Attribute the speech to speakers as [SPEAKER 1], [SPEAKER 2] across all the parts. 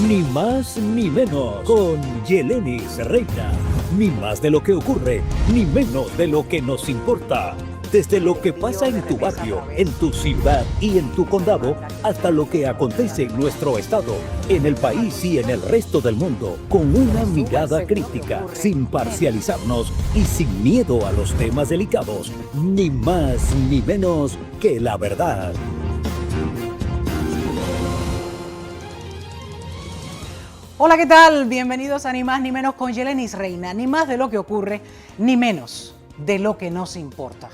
[SPEAKER 1] Ni más ni menos con Yelenis Reina. Ni más de lo que ocurre, ni menos de lo que nos importa. Desde lo que pasa en tu barrio, en tu ciudad y en tu condado, hasta lo que acontece en nuestro estado, en el país y en el resto del mundo, con una mirada crítica, sin parcializarnos y sin miedo a los temas delicados. Ni más ni menos que la verdad.
[SPEAKER 2] Hola, ¿qué tal? Bienvenidos a Ni Más Ni Menos con Yelenis Reina. Ni más de lo que ocurre, ni menos de lo que nos importa.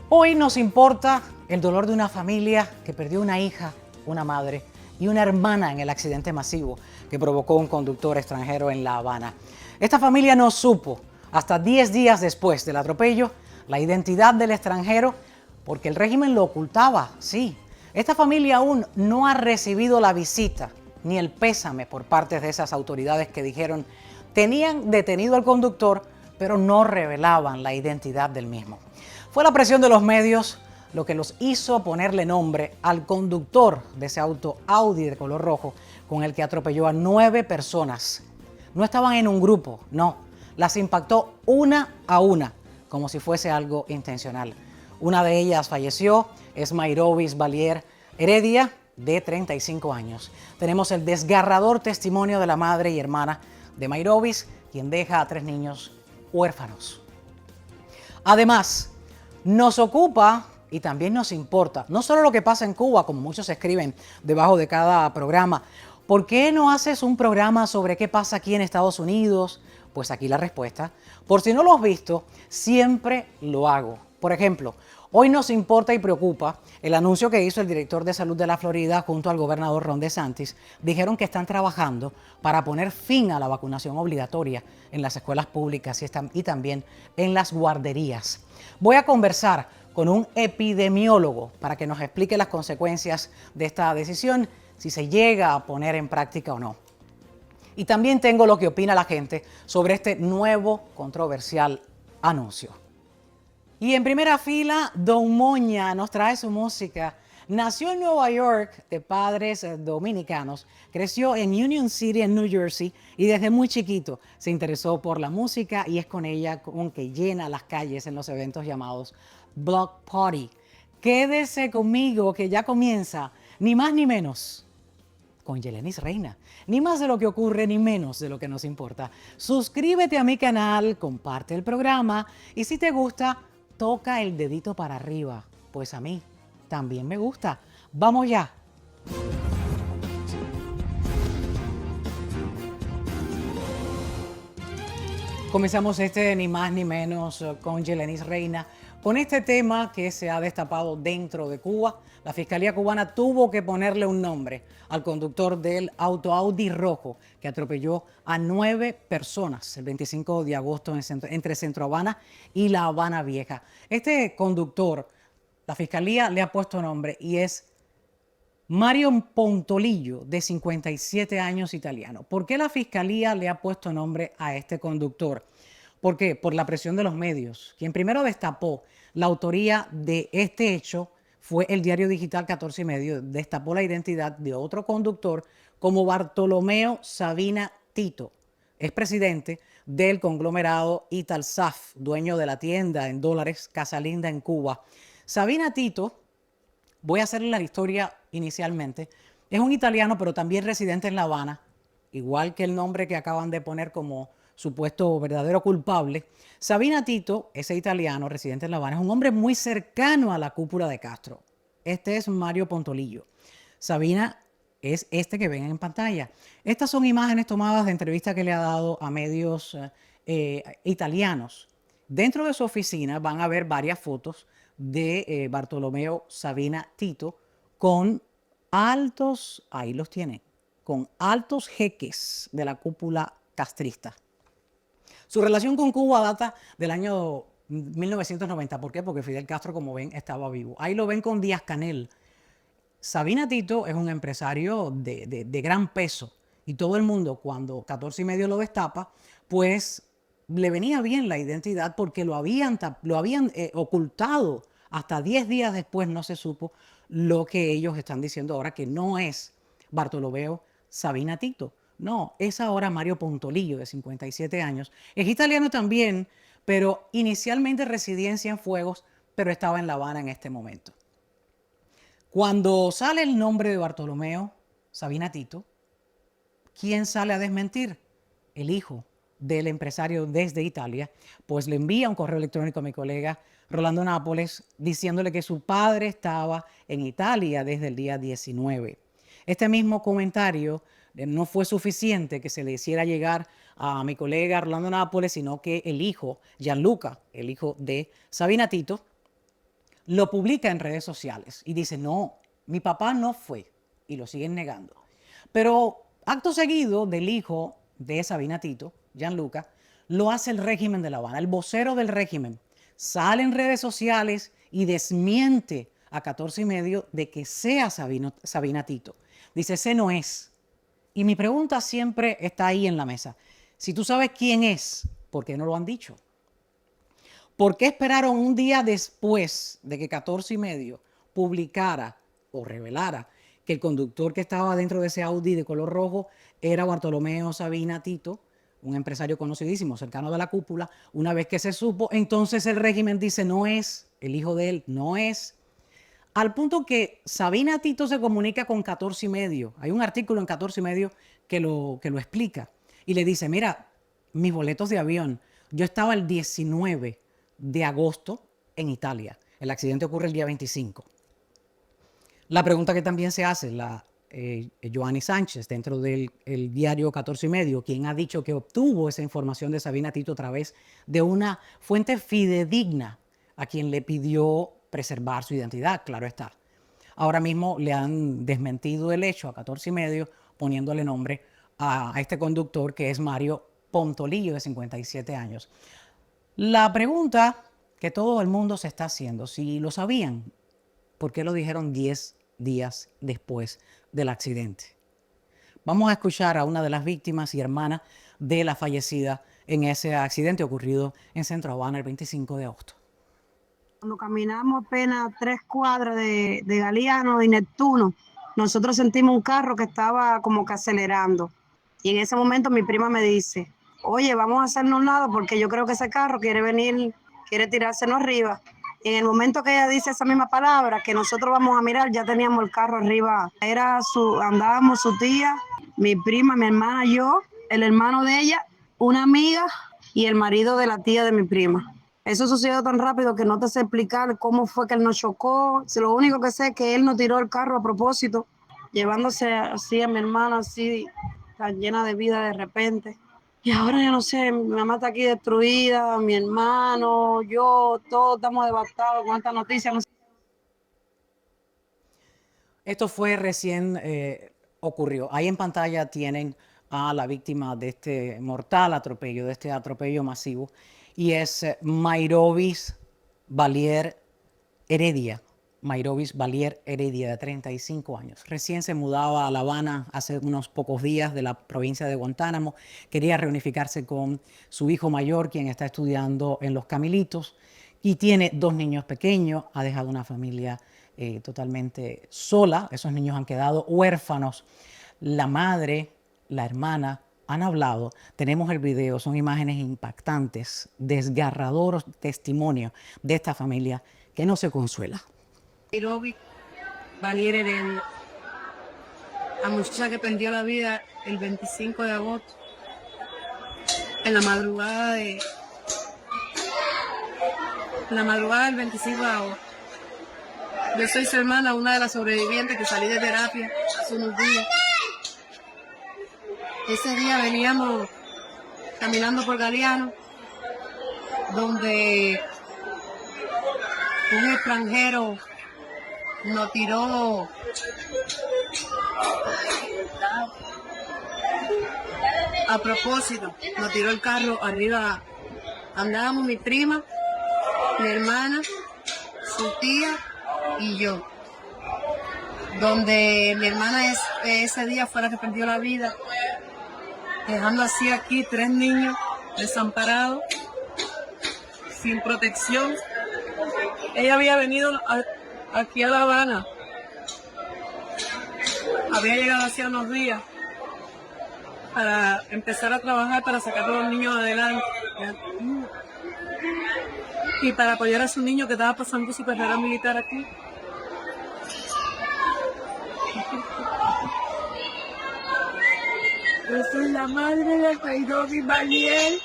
[SPEAKER 2] Hoy nos importa el dolor de una familia que perdió una hija, una madre y una hermana en el accidente masivo que provocó un conductor extranjero en La Habana. Esta familia no supo, hasta 10 días después del atropello, la identidad del extranjero porque el régimen lo ocultaba, sí. Esta familia aún no ha recibido la visita ni el pésame por parte de esas autoridades que dijeron tenían detenido al conductor, pero no revelaban la identidad del mismo. Fue la presión de los medios lo que los hizo ponerle nombre al conductor de ese auto Audi de color rojo con el que atropelló a 9 personas. No estaban en un grupo, no, las impactó una a una, como si fuese algo intencional. Una de ellas falleció, es Mayrovis Valier Heredia, de 35 años. Tenemos el desgarrador testimonio de la madre y hermana de Mayrovis, quien deja a 3 niños huérfanos. Además, nos ocupa y también nos importa, no solo lo que pasa en Cuba, como muchos escriben debajo de cada programa. ¿Por qué no haces un programa sobre qué pasa aquí en Estados Unidos? Pues aquí la respuesta. Por si no lo has visto, siempre lo hago. Por ejemplo, hoy nos importa y preocupa el anuncio que hizo el director de salud de la Florida junto al gobernador Ron DeSantis. Dijeron que están trabajando para poner fin a la vacunación obligatoria en las escuelas públicas y también en las guarderías. Voy a conversar con un epidemiólogo para que nos explique las consecuencias de esta decisión, si se llega a poner en práctica o no. Y también tengo lo que opina la gente sobre este nuevo controversial anuncio. Y en primera fila, Don Moña nos trae su música. Nació en Nueva York de padres dominicanos, creció en Union City, en New Jersey, y desde muy chiquito se interesó por la música y es con ella con que llena las calles en los eventos llamados Block Party. Quédese conmigo que ya comienza, ni más ni menos, con Yelenis Reina. Ni más de lo que ocurre, ni menos de lo que nos importa. Suscríbete a mi canal, comparte el programa y si te gusta, toca el dedito para arriba, pues a mí también me gusta. ¡Vamos ya! Comenzamos ni más ni menos con Yelenis Reina, con este tema que se ha destapado dentro de Cuba. La Fiscalía cubana tuvo que ponerle un nombre al conductor del auto Audi rojo que atropelló a 9 personas el 25 de agosto entre Centro Habana y La Habana Vieja. Este conductor, la Fiscalía le ha puesto nombre y es Mario Pontolillo, de 57 años, italiano. ¿Por qué la Fiscalía le ha puesto nombre a este conductor? ¿Por qué? Por la presión de los medios. Quien primero destapó la autoría de este hecho fue el diario digital 14 y medio. Destapó la identidad de otro conductor como Bartolomeo Sabina Tito. Es presidente del conglomerado Italsaf, dueño de la tienda en dólares Casa Linda en Cuba. Sabina Tito, voy a hacerle la historia inicialmente, es un italiano pero también residente en La Habana, igual que el nombre que acaban de poner como supuesto verdadero culpable. Sabina Tito, ese italiano residente en La Habana, es un hombre muy cercano a la cúpula de Castro. Este es Mario Pontolillo. Sabina es este que ven en pantalla. Estas son imágenes tomadas de entrevistas que le ha dado a medios italianos. Dentro de su oficina van a ver varias fotos de Bartolomeo Sabina Tito con altos, ahí los tienen, con altos jeques de la cúpula castrista. Su relación con Cuba data del año 1990. ¿Por qué? Porque Fidel Castro, como ven, estaba vivo. Ahí lo ven con Díaz-Canel. Sabina Tito es un empresario de gran peso y todo el mundo, cuando 14 y medio lo destapa, pues le venía bien la identidad porque lo habían ocultado. Hasta 10 días después no se supo lo que ellos están diciendo ahora, que no es Bartolomeo Sabina Tito. No, es ahora Mario Pontolillo, de 57 años. Es italiano también, pero inicialmente residía en Cienfuegos, pero estaba en La Habana en este momento. Cuando sale el nombre de Bartolomeo Sabina Tito, ¿quién sale a desmentir? El hijo del empresario desde Italia, pues le envía un correo electrónico a mi colega Rolando Nápoles diciéndole que su padre estaba en Italia desde el día 19. Este mismo comentario no fue suficiente que se le hiciera llegar a mi colega Rolando Nápoles, sino que el hijo, Gianluca, el hijo de Sabina Tito, lo publica en redes sociales y dice, no, mi papá no fue, y lo siguen negando. Pero acto seguido del hijo de Sabina Tito, Gianluca, lo hace el régimen de La Habana, el vocero del régimen. Sale en redes sociales y desmiente a 14 y medio de que sea Sabina Tito. Dice, ese no es. Y mi pregunta siempre está ahí en la mesa. Si tú sabes quién es, ¿por qué no lo han dicho? ¿Por qué esperaron un día después de que 14 y medio publicara o revelara que el conductor que estaba dentro de ese Audi de color rojo era Bartolomeo Sabina Tito, un empresario conocidísimo, cercano de la cúpula? Una vez que se supo, entonces el régimen dice, no es, el hijo de él no es. Al punto que Sabina Tito se comunica con 14 y medio. Hay un artículo en 14 y medio que lo explica. Y le dice, mira, mis boletos de avión, yo estaba el 19 de agosto en Italia. El accidente ocurre el día 25. La pregunta que también se hace, Joanny Sánchez, dentro del diario 14 y medio, quien ha dicho que obtuvo esa información de Sabina Tito a través de una fuente fidedigna a quien le pidió preservar su identidad, claro está. Ahora mismo le han desmentido el hecho a 14 y medio, poniéndole nombre a este conductor que es Mario Pontolillo, de 57 años. La pregunta que todo el mundo se está haciendo, si lo sabían, ¿por qué lo dijeron 10 días después del accidente? Vamos a escuchar a una de las víctimas y hermana de la fallecida en ese accidente ocurrido en Centro Habana el 25 de agosto.
[SPEAKER 3] Cuando caminamos apenas 3 cuadras de Galeano y Neptuno, nosotros sentimos un carro que estaba como que acelerando. Y en ese momento mi prima me dice, oye, vamos a hacernos un lado porque yo creo que ese carro quiere venir, quiere tirársenos arriba. Y en el momento que ella dice esa misma palabra, que nosotros vamos a mirar, ya teníamos el carro arriba. Andábamos su tía, mi prima, mi hermana, yo, el hermano de ella, una amiga y el marido de la tía de mi prima. Eso sucedió tan rápido que no te sé explicar cómo fue que él nos chocó. Lo único que sé es que él nos tiró el carro a propósito, llevándose así a mi hermana, así tan llena de vida de repente. Y ahora yo no sé, mi mamá está aquí destruida, mi hermano, yo, todos estamos devastados con esta noticia. No sé.
[SPEAKER 2] Esto fue recién ocurrió. Ahí en pantalla tienen a la víctima de este mortal atropello, de este atropello masivo, y es Mayrovis Valier Heredia. Mayrovis Valier Heredia, de 35 años. Recién se mudaba a La Habana hace unos pocos días de la provincia de Guantánamo. Quería reunificarse con su hijo mayor, quien está estudiando en Los Camilitos, y tiene 2 niños pequeños. Ha dejado una familia totalmente sola. Esos niños han quedado huérfanos. La madre, la hermana han hablado. Tenemos el video, son imágenes impactantes, desgarradores testimonios de esta familia que no se consuela.
[SPEAKER 4] Mayrovis Valier Heredia, la muchacha que perdió la vida el 25 de agosto, en la madrugada del 25 de agosto. Yo soy su hermana, una de las sobrevivientes que salí de terapia hace unos días. Ese día veníamos caminando por Galeano, donde un extranjero nos tiró a propósito, nos tiró el carro arriba. Andábamos mi prima, mi hermana, su tía y yo. Donde mi hermana ese día fue la que perdió la vida, dejando así aquí 3 niños desamparados, sin protección. Ella había venido aquí a La Habana, había llegado hacía unos días para empezar a trabajar, para sacar a los niños adelante. Y para apoyar a su niño que estaba pasando su carrera militar aquí. Yo soy la madre de Nairobi Mariel,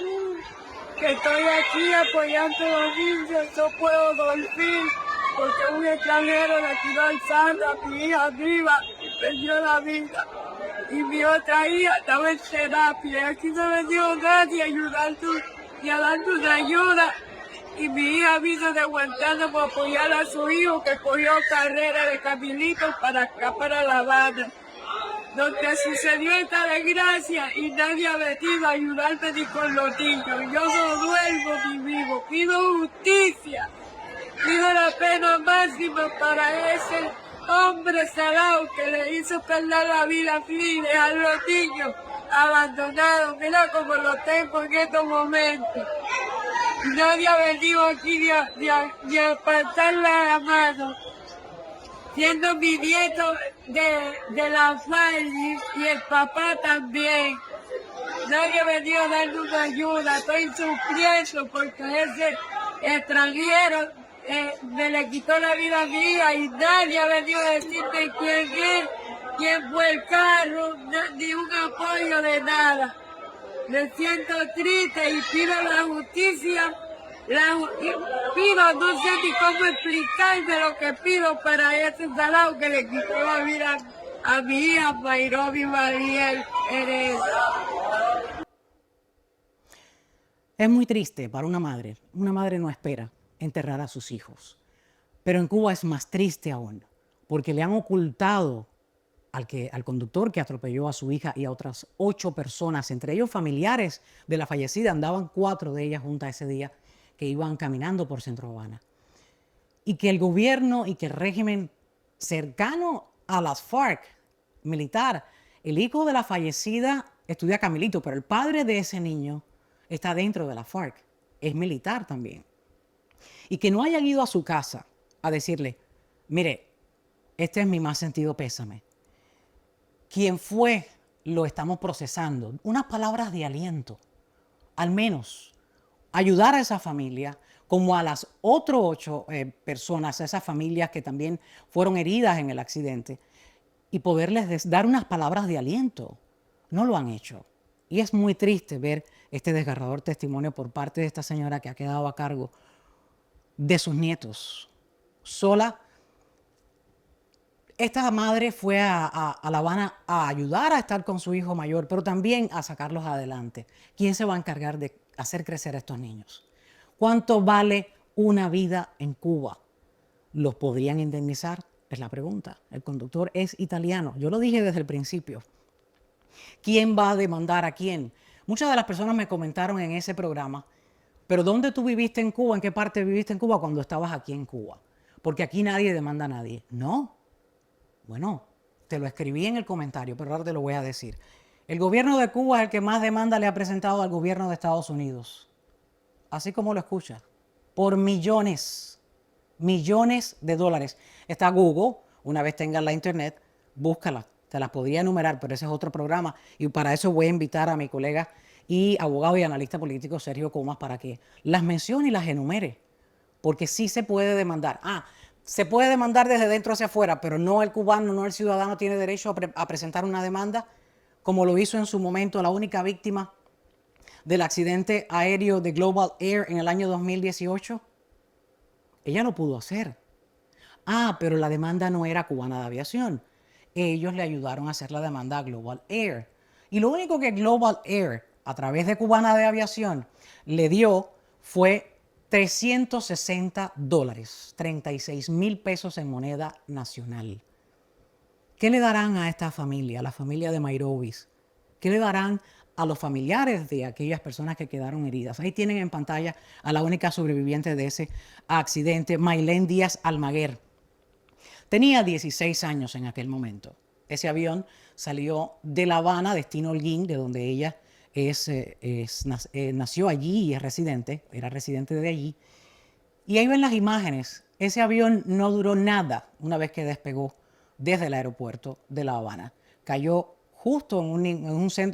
[SPEAKER 4] que estoy aquí apoyando a los niños. No puedo dormir porque un extranjero le tiró al sangre a mi hija viva y perdió la vida. Y mi otra hija estaba en terapia. Aquí no me dio nadie a darle una ayuda. Y mi hija vino de Guantánamo para apoyar a su hijo que cogió carrera de Camilito para acá, para La Habana, donde sucedió esta desgracia y nadie ha venido a ayudarme ni con los niños. Yo no duermo ni vivo, pido justicia, pido la pena máxima para ese hombre salado que le hizo perder la vida a Fili, a los niños abandonados. Mira cómo lo tengo en estos momentos. Nadie ha venido aquí ni a apartarle la mano, siendo mi nieto de la Falli y el papá también. Nadie ha venido a darle una ayuda. Estoy sufriendo porque ese extranjero me le quitó la vida a mi hija y nadie ha venido a decirme quién es, quién fue el carro, ni un apoyo de nada. Me siento triste y pido la justicia. Pido, no sé ni cómo explicarme lo que pido para ese salado que le quitó la vida a mi hija Nairobi Mariel Hereda.
[SPEAKER 2] Es muy triste para una madre. Una madre no espera enterrar a sus hijos. Pero en Cuba es más triste aún, porque le han ocultado al conductor que atropelló a su hija y a otras 8 personas, entre ellos familiares de la fallecida. Andaban 4 de ellas juntas ese día, que iban caminando por Centro Habana. Y que el gobierno y que el régimen cercano a las FARC, militar, el hijo de la fallecida estudia Camilito, pero el padre de ese niño está dentro de la FARC, es militar también. Y que no hayan ido a su casa a decirle, mire, este es mi más sentido pésame. ¿Quién fue? Lo estamos procesando. Unas palabras de aliento, al menos ayudar a esa familia, como a las otras 8 personas, a esas familias que también fueron heridas en el accidente, y poderles dar unas palabras de aliento. No lo han hecho. Y es muy triste ver este desgarrador testimonio por parte de esta señora que ha quedado a cargo de sus nietos, sola. Esta madre fue a La Habana a ayudar a estar con su hijo mayor, pero también a sacarlos adelante. ¿Quién se va a encargar de hacer crecer a estos niños? ¿Cuánto vale una vida en Cuba? ¿Los podrían indemnizar? Es la pregunta. El conductor es italiano. Yo lo dije desde el principio. ¿Quién va a demandar a quién? Muchas de las personas me comentaron en ese programa, pero ¿dónde tú viviste en Cuba? ¿En qué parte viviste en Cuba cuando estabas aquí en Cuba? Porque aquí nadie demanda a nadie. No. Bueno, te lo escribí en el comentario, pero ahora te lo voy a decir. El gobierno de Cuba es el que más demanda le ha presentado al gobierno de Estados Unidos. Así como lo escuchas. Por millones de dólares. Está Google, una vez tengas la internet, búscala. Te las podría enumerar, pero ese es otro programa. Y para eso voy a invitar a mi colega y abogado y analista político Sergio Comas para que las mencione y las enumere. Porque sí se puede demandar. Se puede demandar desde dentro hacia afuera, pero no el cubano, no el ciudadano tiene derecho a presentar una demanda, como lo hizo en su momento la única víctima del accidente aéreo de Global Air en el año 2018. Ella lo pudo hacer. Pero la demanda no era cubana de aviación. Ellos le ayudaron a hacer la demanda a Global Air. Y lo único que Global Air, a través de Cubana de Aviación, le dio fue $360, 36,000 pesos en moneda nacional. ¿Qué le darán a esta familia, a la familia de Mairobis? ¿Qué le darán a los familiares de aquellas personas que quedaron heridas? Ahí tienen en pantalla a la única sobreviviente de ese accidente, Maylén Díaz Almaguer. Tenía 16 años en aquel momento. Ese avión salió de La Habana, destino Holguín, de donde ella nació allí y es residente, era residente de allí. Y ahí ven las imágenes. Ese avión no duró nada una vez que despegó desde el aeropuerto de La Habana. Cayó justo en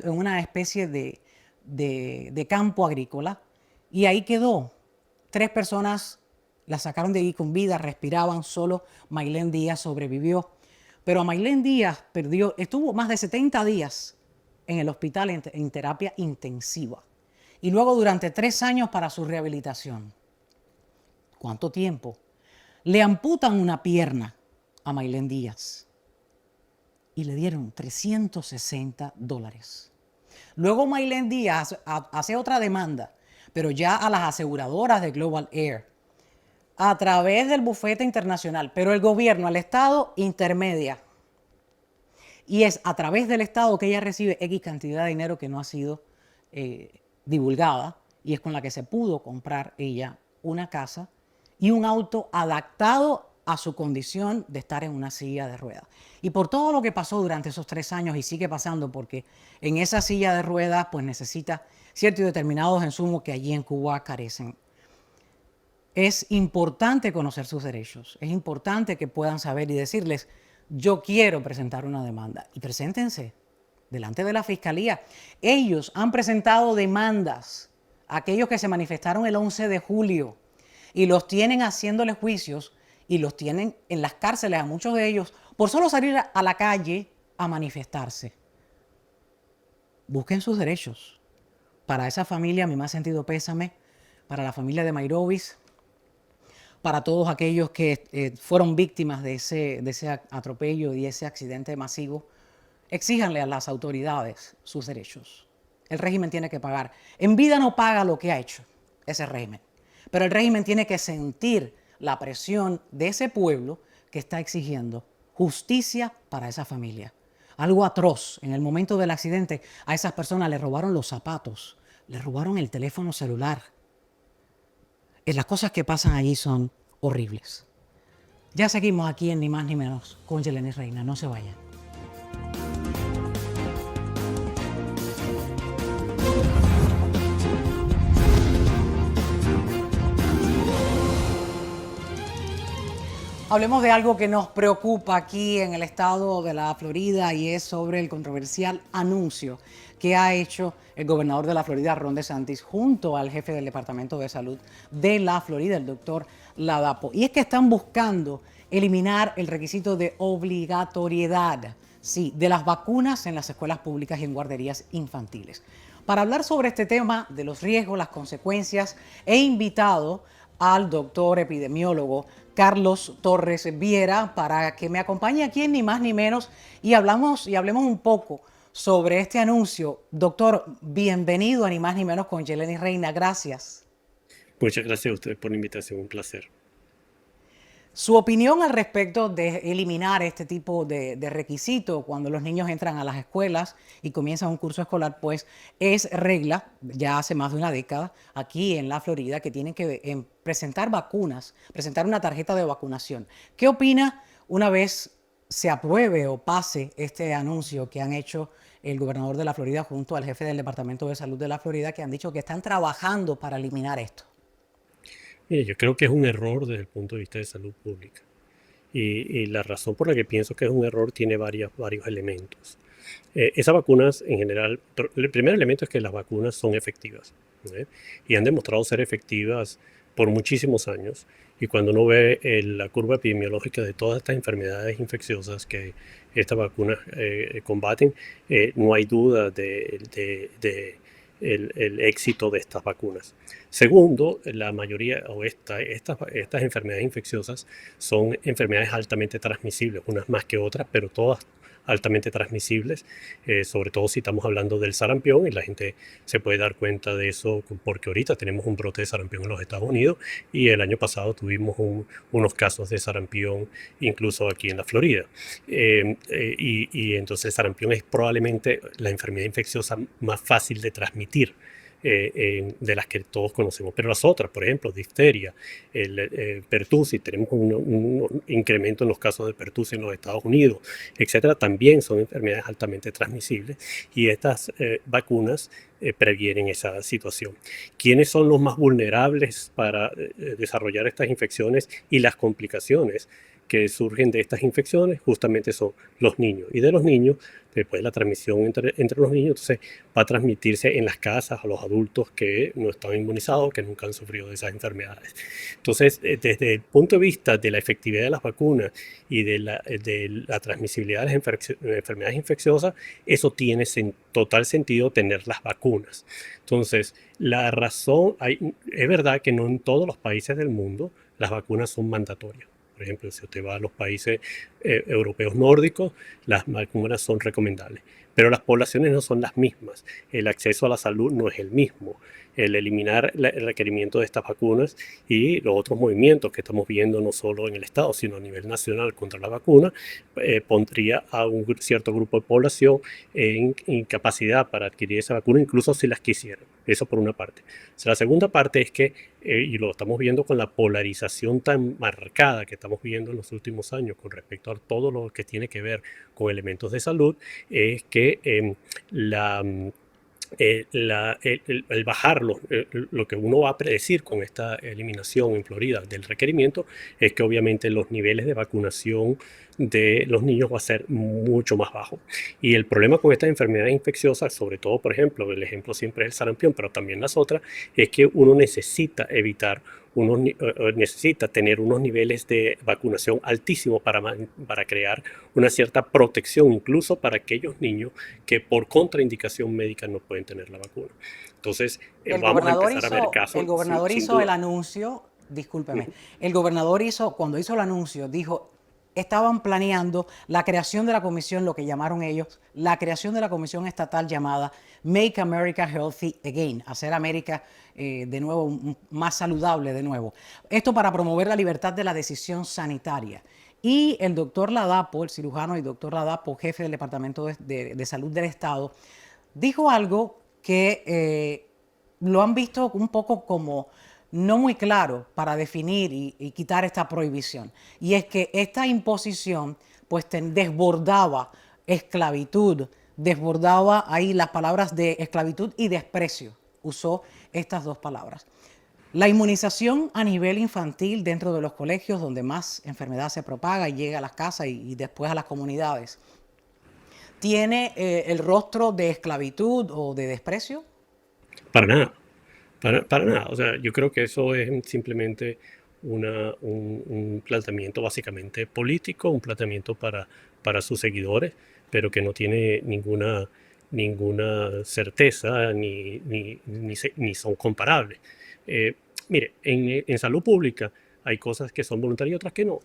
[SPEAKER 2] una especie de campo agrícola, y ahí quedó. 3 personas la sacaron de ahí con vida, respiraban, solo Maylene Díaz sobrevivió. Pero a Maylene Díaz estuvo más de 70 días en el hospital en terapia intensiva. Y luego durante 3 años para su rehabilitación. ¿Cuánto tiempo? Le amputan una pierna a Maylene Díaz y le dieron $360. Luego Maylene Díaz hace otra demanda, pero ya a las aseguradoras de Global Air, a través del bufete internacional, pero el gobierno, el Estado, intermedia. Y es a través del Estado que ella recibe X cantidad de dinero que no ha sido divulgada, y es con la que se pudo comprar ella una casa y un auto adaptado a su condición de estar en una silla de ruedas. Y por todo lo que pasó durante esos 3 años y sigue pasando, porque en esa silla de ruedas pues necesita ciertos y determinados insumos que allí en Cuba carecen. Es importante conocer sus derechos, es importante que puedan saber y decirles: yo quiero presentar una demanda. Y preséntense delante de la Fiscalía. Ellos han presentado demandas, aquellos que se manifestaron el 11 de julio, y los tienen haciéndoles juicios y los tienen en las cárceles a muchos de ellos por solo salir a la calle a manifestarse. Busquen sus derechos. Para esa familia, mi más sentido pésame, para la familia de Mayrovis, para todos aquellos que fueron víctimas de ese atropello y ese accidente masivo. Exíjanle a las autoridades sus derechos. El régimen tiene que pagar. En vida no paga lo que ha hecho ese régimen, pero el régimen tiene que sentir la presión de ese pueblo que está exigiendo justicia para esa familia. Algo atroz. En el momento del accidente a esas personas les robaron los zapatos, les robaron el teléfono celular. Las cosas que pasan allí son horribles. Ya seguimos aquí en Ni Más Ni Menos con Yelenis Reina. No se vayan. Hablemos de algo que nos preocupa aquí en el estado de la Florida, y es sobre el controversial anuncio que ha hecho el gobernador de la Florida, Ron DeSantis, junto al jefe del Departamento de Salud de la Florida, el doctor Ladapo. Y es que están buscando eliminar el requisito de obligatoriedad, sí, de las vacunas en las escuelas públicas y en guarderías infantiles. Para hablar sobre este tema, de los riesgos, las consecuencias, he invitado al doctor epidemiólogo Carlos Torres Viera para que me acompañe aquí en Ni Más Ni Menos y hablemos un poco sobre este anuncio. Doctor, bienvenido a Ni Más Ni Menos con Yelenis Reina. Gracias.
[SPEAKER 5] Muchas gracias a ustedes por la invitación, un placer.
[SPEAKER 2] Su opinión al respecto de eliminar este tipo de requisito cuando los niños entran a las escuelas y comienzan un curso escolar, pues es regla ya hace más de una década aquí en la Florida que tienen que presentar vacunas, presentar una tarjeta de vacunación. ¿Qué opina una vez se apruebe o pase este anuncio que han hecho el gobernador de la Florida junto al jefe del Departamento de Salud de la Florida, que han dicho que están trabajando para eliminar esto?
[SPEAKER 5] Mire, yo creo que es un error desde el punto de vista de salud pública. Y la razón por la que pienso que es un error tiene varios elementos. Esas vacunas en general, el primer elemento es que las vacunas son efectivas, ¿eh? Y han demostrado ser efectivas por muchísimos años. Y cuando uno ve la curva epidemiológica de todas estas enfermedades infecciosas que estas vacunas combaten, no hay duda el éxito de estas vacunas. Segundo, la mayoría o estas enfermedades infecciosas son enfermedades altamente transmisibles, unas más que otras, pero todas altamente transmisibles, sobre todo si estamos hablando del sarampión, y la gente se puede dar cuenta de eso porque ahorita tenemos un brote de sarampión en los Estados Unidos y el año pasado tuvimos unos casos de sarampión incluso aquí en la Florida. Y entonces el sarampión es probablemente la enfermedad infecciosa más fácil de transmitir de las que todos conocemos. Pero las otras, por ejemplo, difteria, pertussis, tenemos un incremento en los casos de pertussis en los Estados Unidos, etcétera, también son enfermedades altamente transmisibles, y estas vacunas previenen esa situación. ¿Quiénes son los más vulnerables para desarrollar estas infecciones y las complicaciones? que surgen de estas infecciones justamente son los niños. Y de los niños, después la transmisión entre los niños, entonces va a transmitirse en las casas a los adultos que no están inmunizados, que nunca han sufrido de esas enfermedades. Entonces, desde el punto de vista de la efectividad de las vacunas y de la transmisibilidad de las enfermedades infecciosas, eso tiene total sentido tener las vacunas. Entonces, la razón, es verdad que no en todos los países del mundo las vacunas son mandatorias. Por ejemplo, si usted va a los países europeos nórdicos, las vacunas son recomendables. Pero las poblaciones no son las mismas. El acceso a la salud no es el mismo. El eliminar el requerimiento de estas vacunas y los otros movimientos que estamos viendo no solo en el Estado, sino a nivel nacional contra la vacuna, pondría a un cierto grupo de población en incapacidad para adquirir esa vacuna, incluso si las quisieran. Eso por una parte. O sea, la segunda parte es que, y lo estamos viendo con la polarización tan marcada que estamos viendo en los últimos años con respecto a todo lo que tiene que ver con elementos de salud, es que el bajar lo que uno va a predecir con esta eliminación en Florida del requerimiento es que obviamente los niveles de vacunación de los niños va a ser mucho más bajo. Y el problema con estas enfermedades infecciosas, sobre todo, por ejemplo, el ejemplo siempre es el sarampión, pero también las otras, es que uno necesita evitar necesita tener unos niveles de vacunación altísimos para crear una cierta protección, incluso para aquellos niños que por contraindicación médica no pueden tener la vacuna. Entonces, vamos a empezar a ver casos.
[SPEAKER 2] El gobernador hizo el anuncio, discúlpeme, el gobernador cuando hizo el anuncio, dijo, estaban planeando la creación de la comisión, lo que llamaron ellos, la creación de la comisión estatal llamada Make America Healthy Again, hacer América de nuevo más saludable de nuevo. Esto para promover la libertad de la decisión sanitaria. Y el doctor Ladapo, el cirujano y doctor Ladapo, jefe del Departamento de Salud del Estado, dijo algo que lo han visto un poco como no muy claro para definir y quitar esta prohibición. Y es que esta imposición pues desbordaba esclavitud, desbordaba ahí las palabras de esclavitud y desprecio. Usó estas dos palabras. La inmunización a nivel infantil dentro de los colegios donde más enfermedad se propaga y llega a las casas y después a las comunidades, ¿tiene el rostro de esclavitud o de desprecio?
[SPEAKER 5] Para nada. Para nada, o sea, yo creo que eso es simplemente un planteamiento básicamente político, un planteamiento para sus seguidores, pero que no tiene ninguna certeza ni son comparables. Mire, en salud pública hay cosas que son voluntarias y otras que no.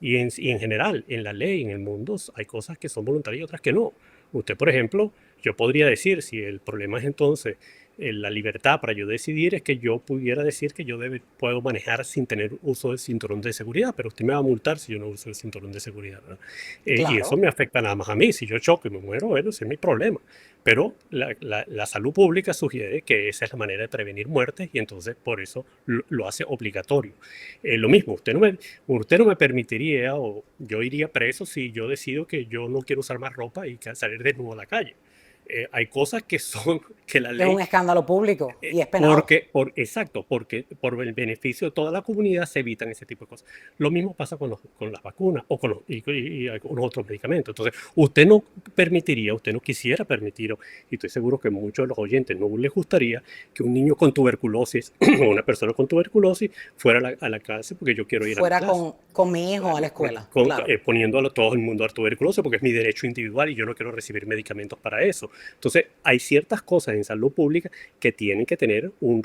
[SPEAKER 5] Y en general, en la ley, en el mundo, hay cosas que son voluntarias y otras que no. Usted, por ejemplo, yo podría decir, si el problema es entonces la libertad para yo decidir, es que yo pudiera decir que yo puedo manejar sin tener uso del cinturón de seguridad, pero usted me va a multar si yo no uso el cinturón de seguridad, ¿verdad?
[SPEAKER 2] Claro.
[SPEAKER 5] Y eso me afecta nada más a mí. Si yo choco y me muero, bueno, ese es mi problema. Pero la salud pública sugiere que esa es la manera de prevenir muertes y entonces por eso lo hace obligatorio. Lo mismo, usted no me permitiría, o yo iría preso si yo decido que yo no quiero usar más ropa y salir desnudo a la calle. Hay cosas que son que la ley...
[SPEAKER 2] Es un escándalo público y es penado.
[SPEAKER 5] Exacto, porque por el beneficio de toda la comunidad se evitan ese tipo de cosas. Lo mismo pasa con las vacunas o con algunos otros medicamentos. Entonces, usted no quisiera permitir, y estoy seguro que muchos de los oyentes no les gustaría que un niño con tuberculosis o una persona con tuberculosis fuera a la clase porque yo quiero ir a la clase.
[SPEAKER 2] Fuera con mi hijo a la escuela. Claro.
[SPEAKER 5] Poniendo a todo el mundo a tuberculosis porque es mi derecho individual y yo no quiero recibir medicamentos para eso. Entonces, hay ciertas cosas en salud pública que tienen que tener un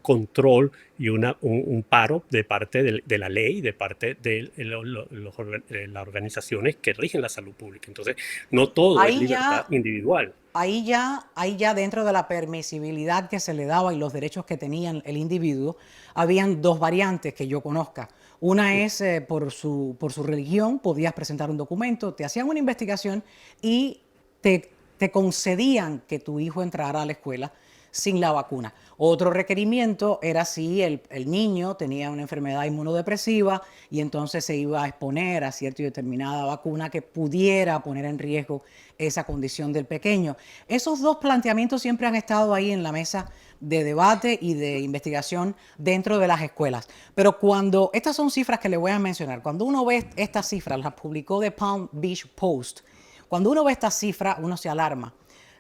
[SPEAKER 5] control y un paro de parte de la ley, de parte de las organizaciones que rigen la salud pública. Entonces, no todo es libertad individual.
[SPEAKER 2] Ahí ya dentro de la permisibilidad que se le daba y los derechos que tenía el individuo, habían dos variantes que yo conozca. Una es por su religión, podías presentar un documento, te hacían una investigación y te concedían que tu hijo entrara a la escuela sin la vacuna. Otro requerimiento era si el niño tenía una enfermedad inmunodepresiva y entonces se iba a exponer a cierta y determinada vacuna que pudiera poner en riesgo esa condición del pequeño. Esos dos planteamientos siempre han estado ahí en la mesa de debate y de investigación dentro de las escuelas. Pero cuando, estas son cifras que le voy a mencionar, cuando uno ve estas cifras, las publicó The Palm Beach Post, cuando uno ve estas cifras, uno se alarma.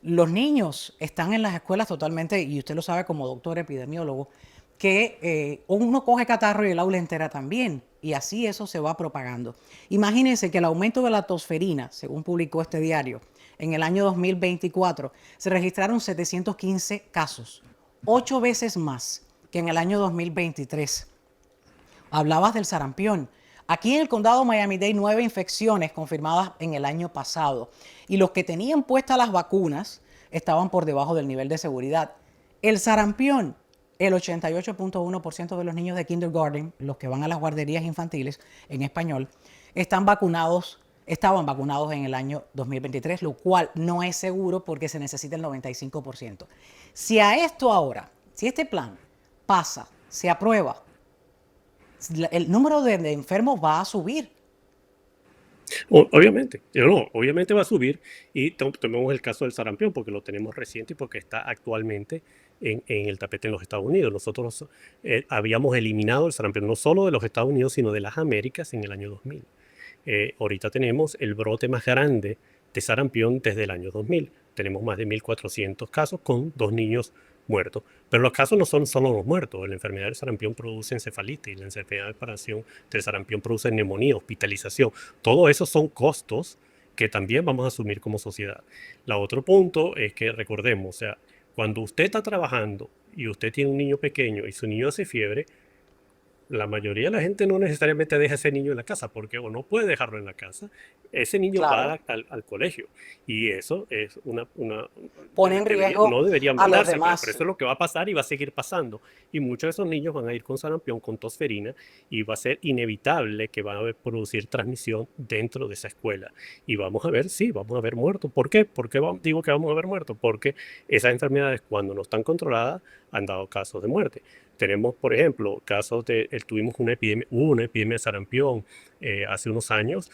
[SPEAKER 2] Los niños están en las escuelas totalmente, y usted lo sabe como doctor epidemiólogo, que uno coge catarro y el aula entera también, y así eso se va propagando. Imagínense que el aumento de la tosferina, según publicó este diario, en el año 2024 se registraron 715 casos, 8 veces más que en el año 2023. Hablabas del sarampión. Aquí en el condado Miami-Dade, 9 infecciones confirmadas en el año pasado. Y los que tenían puestas las vacunas estaban por debajo del nivel de seguridad. El sarampión, el 88.1% de los niños de kindergarten, los que van a las guarderías infantiles en español, estaban vacunados en el año 2023, lo cual no es seguro porque se necesita el 95%. Si a esto ahora, si este plan pasa, se aprueba, el número de enfermos va a subir.
[SPEAKER 5] Obviamente, no, obviamente va a subir y tomemos el caso del sarampión porque lo tenemos reciente y porque está actualmente en el tapete en los Estados Unidos. Nosotros habíamos eliminado el sarampión no solo de los Estados Unidos, sino de las Américas en el año 2000. Ahorita tenemos el brote más grande de sarampión desde el año 2000. Tenemos más de 1.400 casos con 2 niños muertos. Pero los casos no son solo los muertos. La enfermedad del sarampión produce encefalitis, la enfermedad del sarampión produce neumonía, hospitalización. Todo eso son costos que también vamos a asumir como sociedad. El otro punto es que recordemos, o sea, cuando usted está trabajando y usted tiene un niño pequeño y su niño hace fiebre, la mayoría de la gente no necesariamente deja a ese niño en la casa porque o no puede dejarlo en la casa. Ese niño
[SPEAKER 2] Claro.
[SPEAKER 5] va al colegio y eso es
[SPEAKER 2] Pone en riesgo
[SPEAKER 5] no debería
[SPEAKER 2] a los
[SPEAKER 5] mandarse,
[SPEAKER 2] demás.
[SPEAKER 5] pero eso es lo que va a pasar y va a seguir pasando. Y muchos de esos niños van a ir con sarampión, con tosferina y va a ser inevitable que va a producir transmisión dentro de esa escuela. Y vamos a ver, sí, vamos a ver muertos. ¿Por qué? ¿Por qué digo que vamos a ver muertos? Porque esas enfermedades cuando no están controladas han dado casos de muerte. Tenemos, por ejemplo, casos tuvimos hubo una epidemia de sarampión hace unos años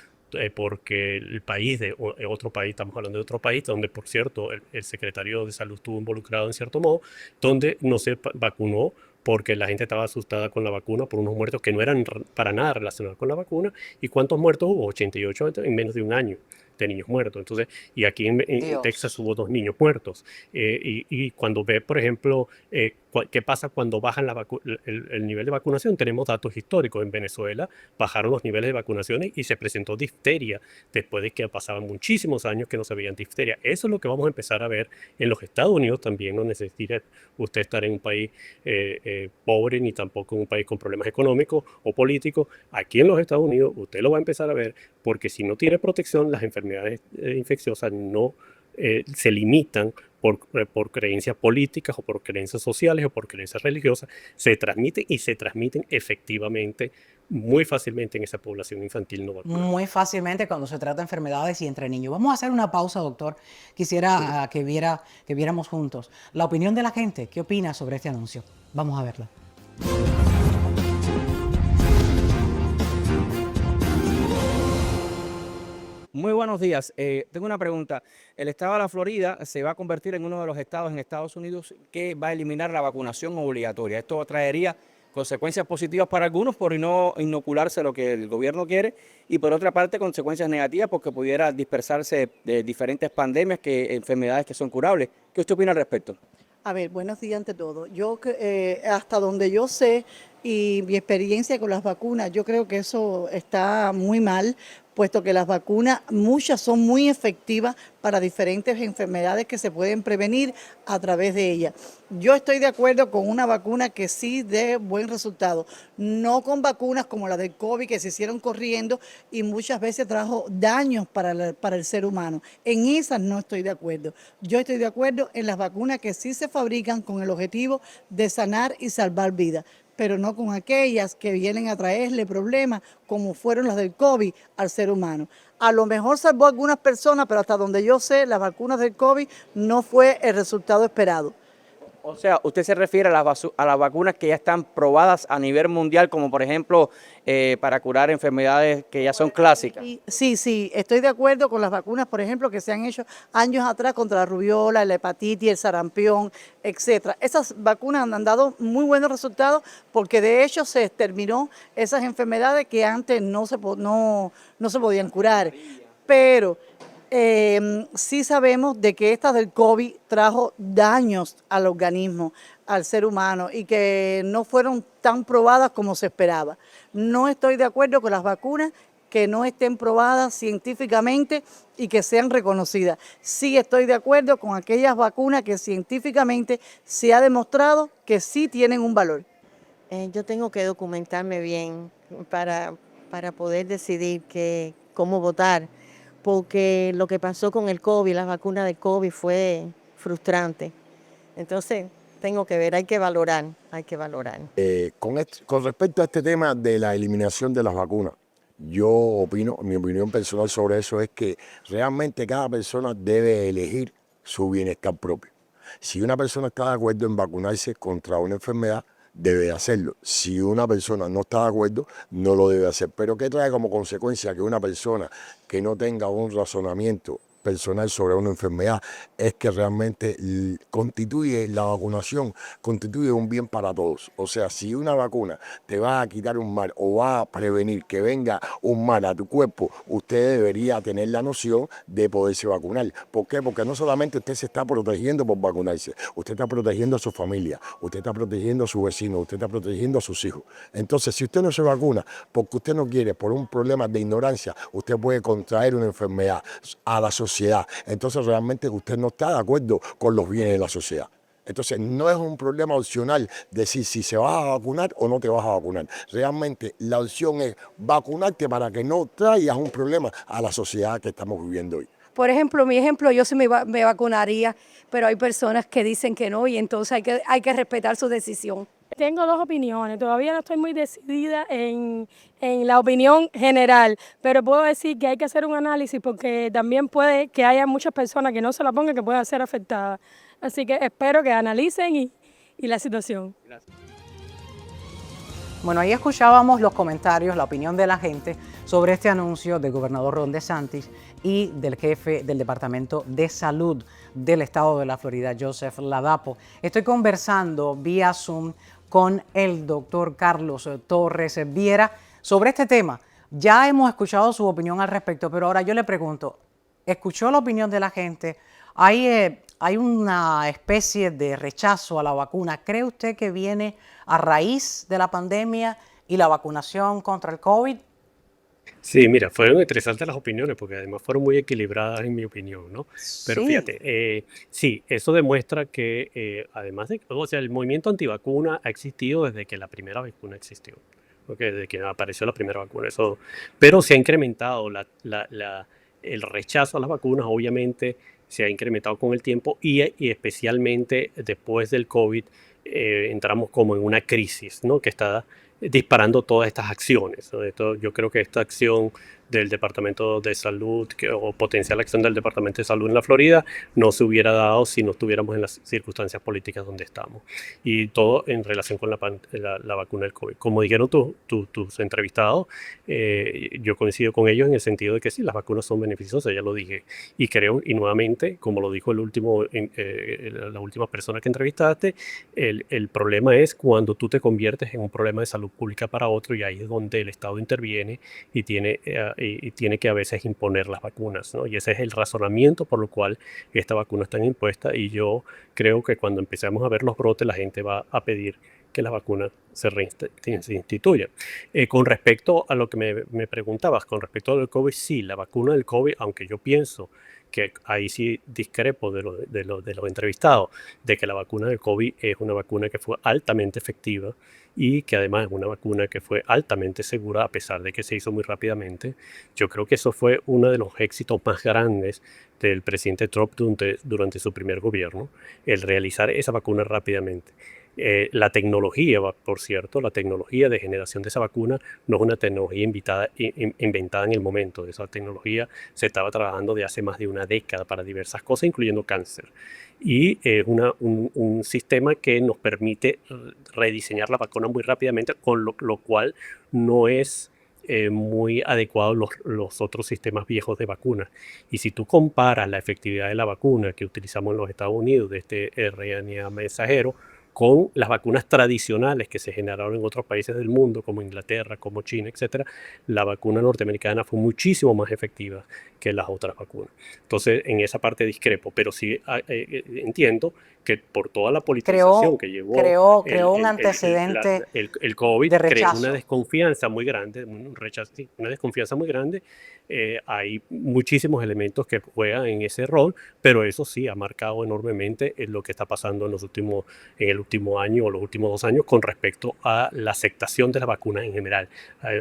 [SPEAKER 5] porque el país, otro país, estamos hablando de otro país, donde por cierto el secretario de salud estuvo involucrado en cierto modo, donde no se vacunó porque la gente estaba asustada con la vacuna por unos muertos que no eran para nada relacionados con la vacuna. ¿Y cuántos muertos hubo? 88 en menos de un año de niños muertos. Entonces, y aquí en Texas hubo 2 niños muertos. Y cuando ve, por ejemplo, qué pasa cuando bajan el nivel de vacunación, tenemos datos históricos. En Venezuela bajaron los niveles de vacunaciones y se presentó difteria después de que pasaban muchísimos años que no se veían difteria. Eso es lo que vamos a empezar a ver en los Estados Unidos también. No necesita usted estar en un país pobre ni tampoco en un país con problemas económicos o políticos. Aquí en los Estados Unidos usted lo va a empezar a ver porque si no tiene protección, las enfermedades infecciosas no se limitan por creencias políticas o por creencias sociales o por creencias religiosas, se transmiten y se transmiten efectivamente muy fácilmente en esa población infantil no vacunada.
[SPEAKER 2] Muy fácilmente cuando se trata de enfermedades y entre niños. Vamos a hacer una pausa, doctor. Quisiera que viéramos juntos la opinión de la gente. ¿Qué opina sobre este anuncio? Vamos a verla.
[SPEAKER 6] Muy buenos días. Tengo una pregunta. El estado de la Florida se va a convertir en uno de los estados en Estados Unidos que va a eliminar la vacunación obligatoria. Esto traería consecuencias positivas para algunos por no inocularse lo que el gobierno quiere y por otra parte consecuencias negativas porque pudiera dispersarse de diferentes pandemias, enfermedades que son curables. ¿Qué usted opina al respecto?
[SPEAKER 7] A ver, buenos días ante todo. Yo, hasta donde yo sé y mi experiencia con las vacunas, yo creo que eso está muy mal, puesto que las vacunas, muchas son muy efectivas para diferentes enfermedades que se pueden prevenir a través de ellas. Yo estoy de acuerdo con una vacuna que sí dé buen resultado, no con vacunas como la del COVID que se hicieron corriendo y muchas veces trajo daños para el ser humano. En esas no estoy de acuerdo. Yo estoy de acuerdo en las vacunas que sí se fabrican con el objetivo de sanar y salvar vidas, pero no con aquellas que vienen a traerle problemas como fueron las del COVID al ser humano. A lo mejor salvó a algunas personas, pero hasta donde yo sé, las vacunas del COVID no fue el resultado esperado.
[SPEAKER 6] O sea, usted se refiere a a las vacunas que ya están probadas a nivel mundial, como por ejemplo para curar enfermedades que ya son clásicas.
[SPEAKER 7] Sí, estoy de acuerdo con las vacunas, por ejemplo, que se han hecho años atrás contra la rubiola, la hepatitis, el sarampión, etcétera. Esas vacunas han dado muy buenos resultados porque de hecho se exterminó esas enfermedades que antes no se podían curar. Pero sí sabemos de que esta del COVID trajo daños al organismo, al ser humano, y que no fueron tan probadas como se esperaba. No estoy de acuerdo con las vacunas que no estén probadas científicamente y que sean reconocidas. Sí estoy de acuerdo con aquellas vacunas que científicamente se ha demostrado que sí tienen un valor.
[SPEAKER 8] Yo tengo que documentarme bien para poder decidir cómo votar, porque lo que pasó con el COVID, las vacunas del COVID fue frustrante. Entonces, tengo que ver, hay que valorar.
[SPEAKER 9] Con respecto a este tema de la eliminación de las vacunas, yo opino, mi opinión personal sobre eso es que realmente cada persona debe elegir su bienestar propio. Si una persona está de acuerdo en vacunarse contra una enfermedad, debe hacerlo. Si una persona no está de acuerdo, no lo debe hacer. Pero ¿qué trae como consecuencia que una persona que no tenga un razonamiento personal sobre una enfermedad? Es que realmente la vacunación constituye un bien para todos. O sea, si una vacuna te va a quitar un mal o va a prevenir que venga un mal a tu cuerpo, usted debería tener la noción de poderse vacunar. ¿Por qué? Porque no solamente usted se está protegiendo por vacunarse, usted está protegiendo a su familia, usted está protegiendo a su vecino, usted está protegiendo a sus hijos. Entonces, si usted no se vacuna porque usted no quiere, por un problema de ignorancia, usted puede contraer una enfermedad a la sociedad. Entonces, realmente usted no está de acuerdo con los bienes de la sociedad. Entonces, no es un problema opcional decir si se va a vacunar o no te vas a vacunar. Realmente, la opción es vacunarte para que no traigas un problema a la sociedad que estamos viviendo hoy.
[SPEAKER 10] Por ejemplo, mi ejemplo, yo sí me vacunaría, pero hay personas que dicen que no y entonces hay que respetar su decisión.
[SPEAKER 11] Tengo dos opiniones, todavía no estoy muy decidida en la opinión general, pero puedo decir que hay que hacer un análisis porque también puede que haya muchas personas que no se la pongan que puedan ser afectadas. Así que espero que analicen y la situación.
[SPEAKER 6] Gracias.
[SPEAKER 2] Bueno, ahí escuchábamos los comentarios, la opinión de la gente sobre este anuncio del gobernador Ron DeSantis y del jefe del Departamento de Salud del Estado de la Florida, Joseph Ladapo. Estoy conversando vía Zoom con el doctor Carlos Torres Viera sobre este tema. Ya hemos escuchado su opinión al respecto, pero ahora yo le pregunto, ¿escuchó la opinión de la gente? Hay una especie de rechazo a la vacuna. ¿Cree usted que viene a raíz de la pandemia y la vacunación contra el COVID?
[SPEAKER 5] Sí, mira, fueron interesantes las opiniones porque además fueron muy equilibradas en mi opinión, ¿no? Pero
[SPEAKER 2] Sí.
[SPEAKER 5] fíjate, sí, eso demuestra que además de, o sea, el movimiento antivacuna ha existido desde que la primera vacuna existió, ¿ok? Desde que apareció la primera vacuna, eso, pero se ha incrementado el rechazo a las vacunas, obviamente se ha incrementado con el tiempo y especialmente después del COVID entramos como en una crisis, ¿no? Que está disparando todas estas acciones. Yo creo que esta acción del Departamento de Salud o potencial acción del Departamento de Salud en la Florida no se hubiera dado si no estuviéramos en las circunstancias políticas donde estamos. Y todo en relación con la vacuna del COVID. Como dijeron tus entrevistados, yo coincido con ellos en el sentido de que sí, las vacunas son beneficiosas, ya lo dije. Y creo, y nuevamente, como lo dijo la última persona que entrevistaste, el problema es cuando tú te conviertes en un problema de salud pública para otro, y ahí es donde el Estado interviene y tiene que a veces imponer las vacunas, ¿no? Y ese es el razonamiento por lo cual estas vacunas están impuestas, y yo creo que cuando empecemos a ver los brotes la gente va a pedir que las vacunas se instituyan. Con respecto a lo que me preguntabas, con respecto al COVID, sí, la vacuna del COVID, aunque yo pienso que ahí sí discrepo de los entrevistados, de que la vacuna del COVID es una vacuna que fue altamente efectiva y que además es una vacuna que fue altamente segura a pesar de que se hizo muy rápidamente. Yo creo que eso fue uno de los éxitos más grandes del presidente Trump durante su primer gobierno, el realizar esa vacuna rápidamente. La tecnología, por cierto, la tecnología de generación de esa vacuna no es una tecnología inventada en el momento. Esa tecnología se estaba trabajando de hace más de una década para diversas cosas, incluyendo cáncer. Y es un sistema que nos permite rediseñar la vacuna muy rápidamente, con lo cual no es muy adecuado los otros sistemas viejos de vacunas. Y si tú comparas la efectividad de la vacuna que utilizamos en los Estados Unidos, de este RNA mensajero, con las vacunas tradicionales que se generaron en otros países del mundo, como Inglaterra, como China, etcétera, la vacuna norteamericana fue muchísimo más efectiva que las otras vacunas. Entonces, en esa parte discrepo, pero sí entiendo que por toda la politización que llevó
[SPEAKER 2] creó un antecedente
[SPEAKER 5] el COVID,
[SPEAKER 2] de
[SPEAKER 5] creó
[SPEAKER 2] rechazo.
[SPEAKER 5] una desconfianza muy grande, una desconfianza muy grande. Hay muchísimos elementos que juegan en ese rol, pero eso sí ha marcado enormemente lo que está pasando en el último año o los últimos 2 años con respecto a la aceptación de las vacunas en general.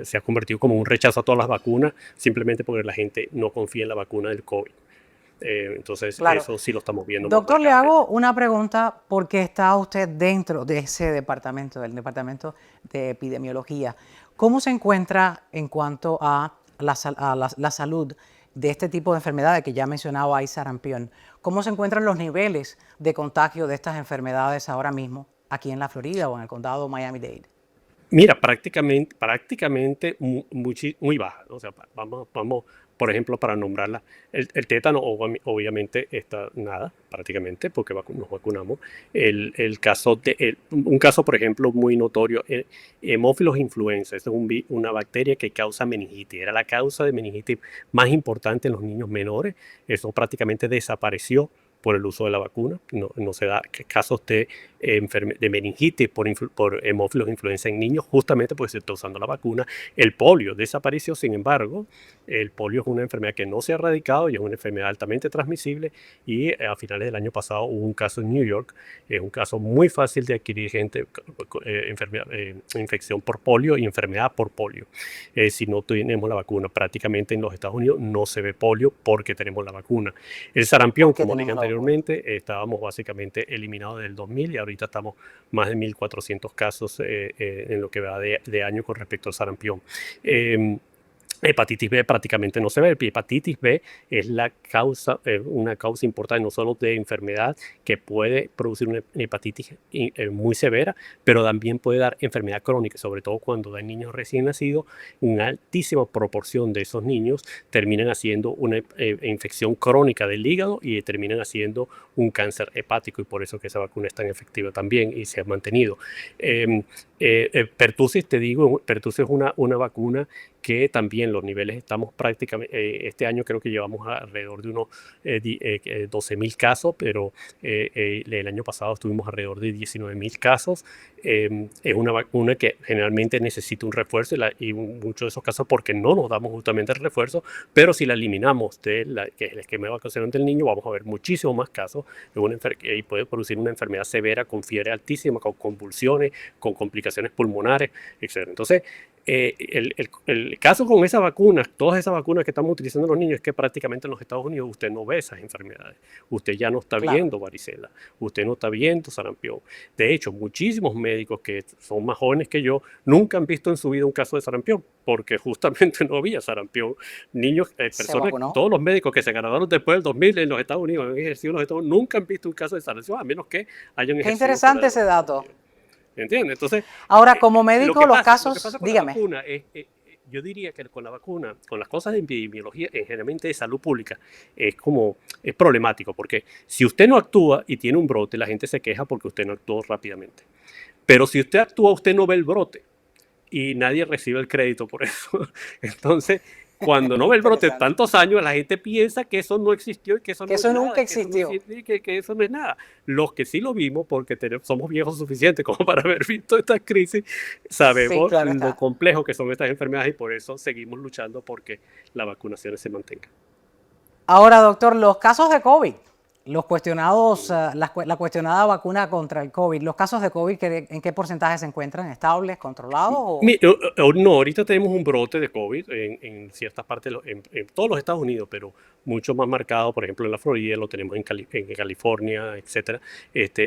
[SPEAKER 5] Se ha convertido como un rechazo a todas las vacunas simplemente porque la gente no confía en la vacuna del COVID. Entonces,
[SPEAKER 2] Claro.
[SPEAKER 5] eso sí lo estamos viendo.
[SPEAKER 2] Doctor, le hago una pregunta porque está usted dentro de ese departamento, del departamento de epidemiología. ¿Cómo se encuentra en cuanto a la salud de este tipo de enfermedades que ya mencionaba, hay sarampión? ¿Cómo se encuentran los niveles de contagio de estas enfermedades ahora mismo aquí en la Florida o en el condado Miami-Dade?
[SPEAKER 5] Mira, prácticamente muy baja. O sea, vamos, por ejemplo, para nombrarla, el tétano obviamente está nada, prácticamente, porque nos vacunamos. Un caso, por ejemplo, muy notorio, Haemophilus influenza. Esta es una bacteria que causa meningitis. Era la causa de meningitis más importante en los niños menores. Eso prácticamente desapareció por el uso de la vacuna. No se da casos de meningitis por Haemophilus influenza en niños, justamente porque se está usando la vacuna. El polio desapareció, sin embargo, el polio es una enfermedad que no se ha erradicado y es una enfermedad altamente transmisible, y a finales del año pasado hubo un caso en New York, un caso muy fácil de adquirir infección por polio y enfermedad por polio. Si no tenemos la vacuna, prácticamente en los Estados Unidos no se ve polio porque tenemos la vacuna. El sarampión, como dije anteriormente, estábamos básicamente eliminados del 2000 y ahorita estamos más de 1.400 casos en lo que va de año con respecto al sarampión. Hepatitis B prácticamente no se ve. Hepatitis B es una causa importante no solo de enfermedad, que puede producir una hepatitis muy severa, pero también puede dar enfermedad crónica, sobre todo cuando da niños recién nacidos. Una altísima proporción de esos niños terminan haciendo una infección crónica del hígado y terminan haciendo un cáncer hepático, y por eso que esa vacuna es tan efectiva también y se ha mantenido. Pertussis, pertussis es una vacuna que también los niveles estamos prácticamente, este año creo que llevamos alrededor de unos 12.000 casos, pero el año pasado estuvimos alrededor de 19.000 casos. Es una vacuna que generalmente necesita un refuerzo y muchos de esos casos porque no nos damos justamente el refuerzo, pero si la eliminamos que es el esquema de vacunación del niño, vamos a ver muchísimos más casos y puede producir una enfermedad severa con fiebre altísima, con convulsiones, con complicaciones pulmonares, etc. Entonces, el caso con esas vacunas, todas esas vacunas que estamos utilizando los niños, es que prácticamente en los Estados Unidos usted no ve esas enfermedades. Usted ya no está viendo varicela, usted no está viendo sarampión. De hecho, muchísimos médicos que son más jóvenes que yo nunca han visto en su vida un caso de sarampión, porque justamente no había sarampión. Niños, personas, todos los médicos que se graduaron después del 2000 en los Estados Unidos, han ejercido en los Estados Unidos, nunca han visto un caso de sarampión, a menos que hayan ejercido.
[SPEAKER 2] Qué interesante ese dato.
[SPEAKER 5] ¿Entiendes? Entonces,
[SPEAKER 2] ahora, como médico, los casos, dígame.
[SPEAKER 5] Yo diría que con la vacuna, con las cosas de epidemiología, generalmente de salud pública, es problemático, porque si usted no actúa y tiene un brote, la gente se queja porque usted no actuó rápidamente. Pero si usted actúa, usted no ve el brote y nadie recibe el crédito por eso. Entonces, cuando no ve el brote tantos años, la gente piensa que eso no existió y que eso,
[SPEAKER 2] nunca existió.
[SPEAKER 5] Que eso no es nada. Los que sí lo vimos, porque somos viejos suficientes como para haber visto esta crisis, sabemos lo complejo que son estas enfermedades y por eso seguimos luchando porque la vacunación se mantenga.
[SPEAKER 2] Ahora, doctor, los casos de COVID los cuestionados, la cuestionada vacuna contra el COVID, los casos de COVID, ¿en qué porcentaje se encuentran? ¿Estables, controlados?
[SPEAKER 5] No, ahorita tenemos un brote de COVID en ciertas partes, en todos los Estados Unidos, pero mucho más marcado, por ejemplo, en la Florida, lo tenemos en California, etcétera.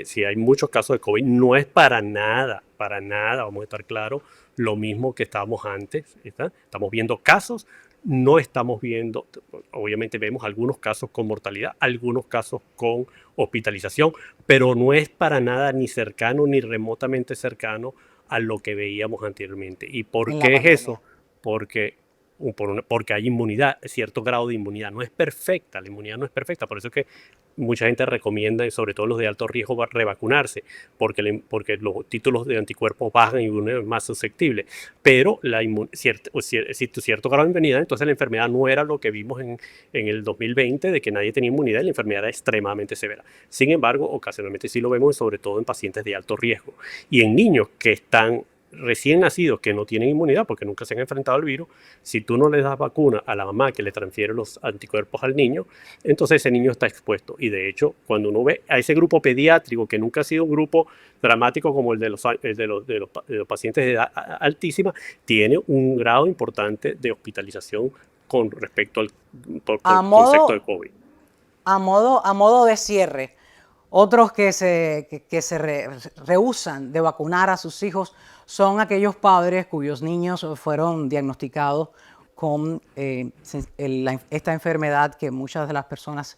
[SPEAKER 5] Si hay muchos casos de COVID, no es para nada, vamos a estar claros, lo mismo que estábamos antes, ¿está? Estamos viendo casos. No estamos viendo, obviamente vemos algunos casos con mortalidad, algunos casos con hospitalización, pero no es para nada ni cercano ni remotamente cercano a lo que veíamos anteriormente. ¿Y por qué es eso? Porque hay inmunidad, cierto grado de inmunidad. No es perfecta, la inmunidad no es perfecta, por eso es que mucha gente recomienda, y sobre todo los de alto riesgo, revacunarse, porque los títulos de anticuerpos bajan y uno es más susceptible. Pero existe cierto grado de inmunidad, entonces la enfermedad no era lo que vimos en el 2020, de que nadie tenía inmunidad y la enfermedad era extremadamente severa. Sin embargo, ocasionalmente sí lo vemos, sobre todo en pacientes de alto riesgo. Y en niños que están recién nacidos que no tienen inmunidad porque nunca se han enfrentado al virus, si tú no le das vacuna a la mamá que le transfiere los anticuerpos al niño, entonces ese niño está expuesto. Y de hecho, cuando uno ve a ese grupo pediátrico, que nunca ha sido un grupo dramático como el de los pacientes de edad altísima, tiene un grado importante de hospitalización con respecto al concepto de COVID.
[SPEAKER 2] A modo de cierre, otros que se rehúsan de vacunar a sus hijos son aquellos padres cuyos niños fueron diagnosticados con esta enfermedad que muchas de las personas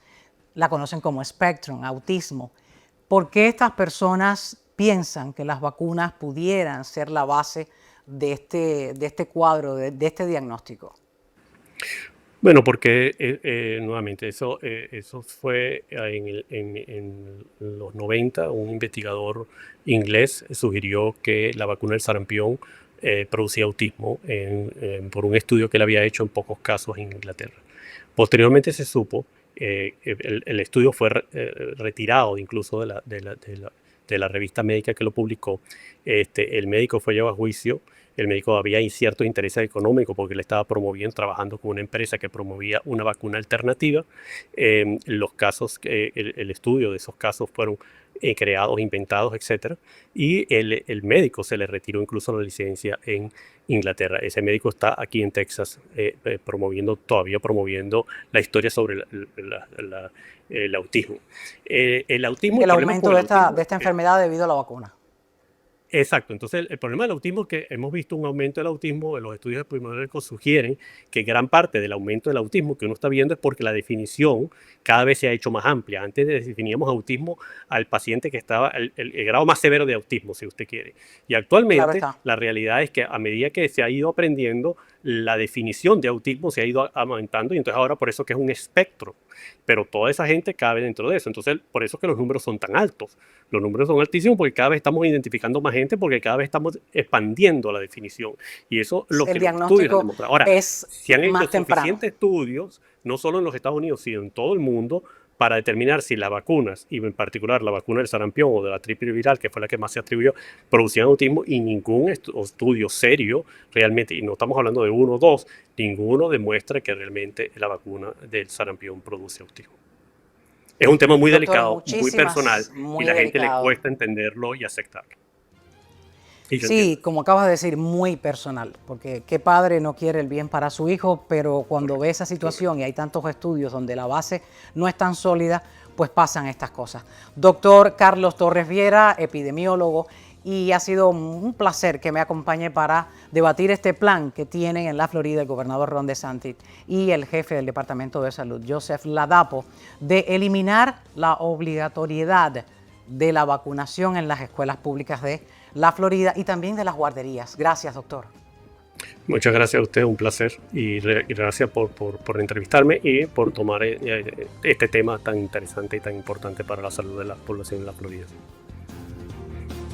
[SPEAKER 2] la conocen como Spectrum, autismo. ¿Por qué estas personas piensan que las vacunas pudieran ser la base de este cuadro, de este diagnóstico?
[SPEAKER 5] Bueno, porque nuevamente eso fue en los 90, un investigador inglés sugirió que la vacuna del sarampión producía autismo por un estudio que él había hecho en pocos casos en Inglaterra. Posteriormente se supo, el estudio fue retirado incluso de la revista médica que lo publicó. El médico fue llevado a juicio. El médico había ciertos intereses económicos porque le estaba trabajando con una empresa que promovía una vacuna alternativa. Los casos, el estudio de esos casos fueron creados, inventados, etc. Y el médico se le retiró incluso la licencia en Inglaterra. Ese médico está aquí en Texas todavía promoviendo la historia sobre el autismo. El
[SPEAKER 2] aumento de esta enfermedad debido a la vacuna.
[SPEAKER 5] Exacto, entonces el problema del autismo es que hemos visto un aumento del autismo, los estudios epidemiológicos sugieren que gran parte del aumento del autismo que uno está viendo es porque la definición cada vez se ha hecho más amplia. Antes definíamos autismo al paciente que estaba, el grado más severo de autismo, si usted quiere. Y actualmente la realidad es que a medida que se ha ido aprendiendo, la definición de autismo se ha ido aumentando y entonces ahora por eso que es un espectro. Pero toda esa gente cabe dentro de eso. Entonces, por eso es que los números son tan altos. Los números son altísimos porque cada vez estamos identificando más gente, porque cada vez estamos expandiendo la definición. Y eso es lo que los estudios han demostrado. Ahora, se han hecho suficientes estudios, no solo en los Estados Unidos, sino en todo el mundo, para determinar si las vacunas, y en particular la vacuna del sarampión o de la triple viral, que fue la que más se atribuyó, producían autismo, y ningún estudio serio realmente, y no estamos hablando de uno o dos, ninguno demuestra que realmente la vacuna del sarampión produce autismo. Es un tema muy delicado, muy personal, y la gente le cuesta entenderlo y aceptarlo.
[SPEAKER 2] Sí, como acabas de decir, muy personal, porque qué padre no quiere el bien para su hijo, pero cuando ve esa situación y hay tantos estudios donde la base no es tan sólida, pues pasan estas cosas. Doctor Carlos Torres Viera, epidemiólogo, y ha sido un placer que me acompañe para debatir este plan que tienen en la Florida el gobernador Ron DeSantis y el jefe del Departamento de Salud, Joseph Ladapo, de eliminar la obligatoriedad de la vacunación en las escuelas públicas de la Florida y también de las guarderías. Gracias, doctor.
[SPEAKER 5] Muchas gracias a usted, un placer, y gracias por entrevistarme y por tomar este tema tan interesante y tan importante para la salud de la población de la Florida.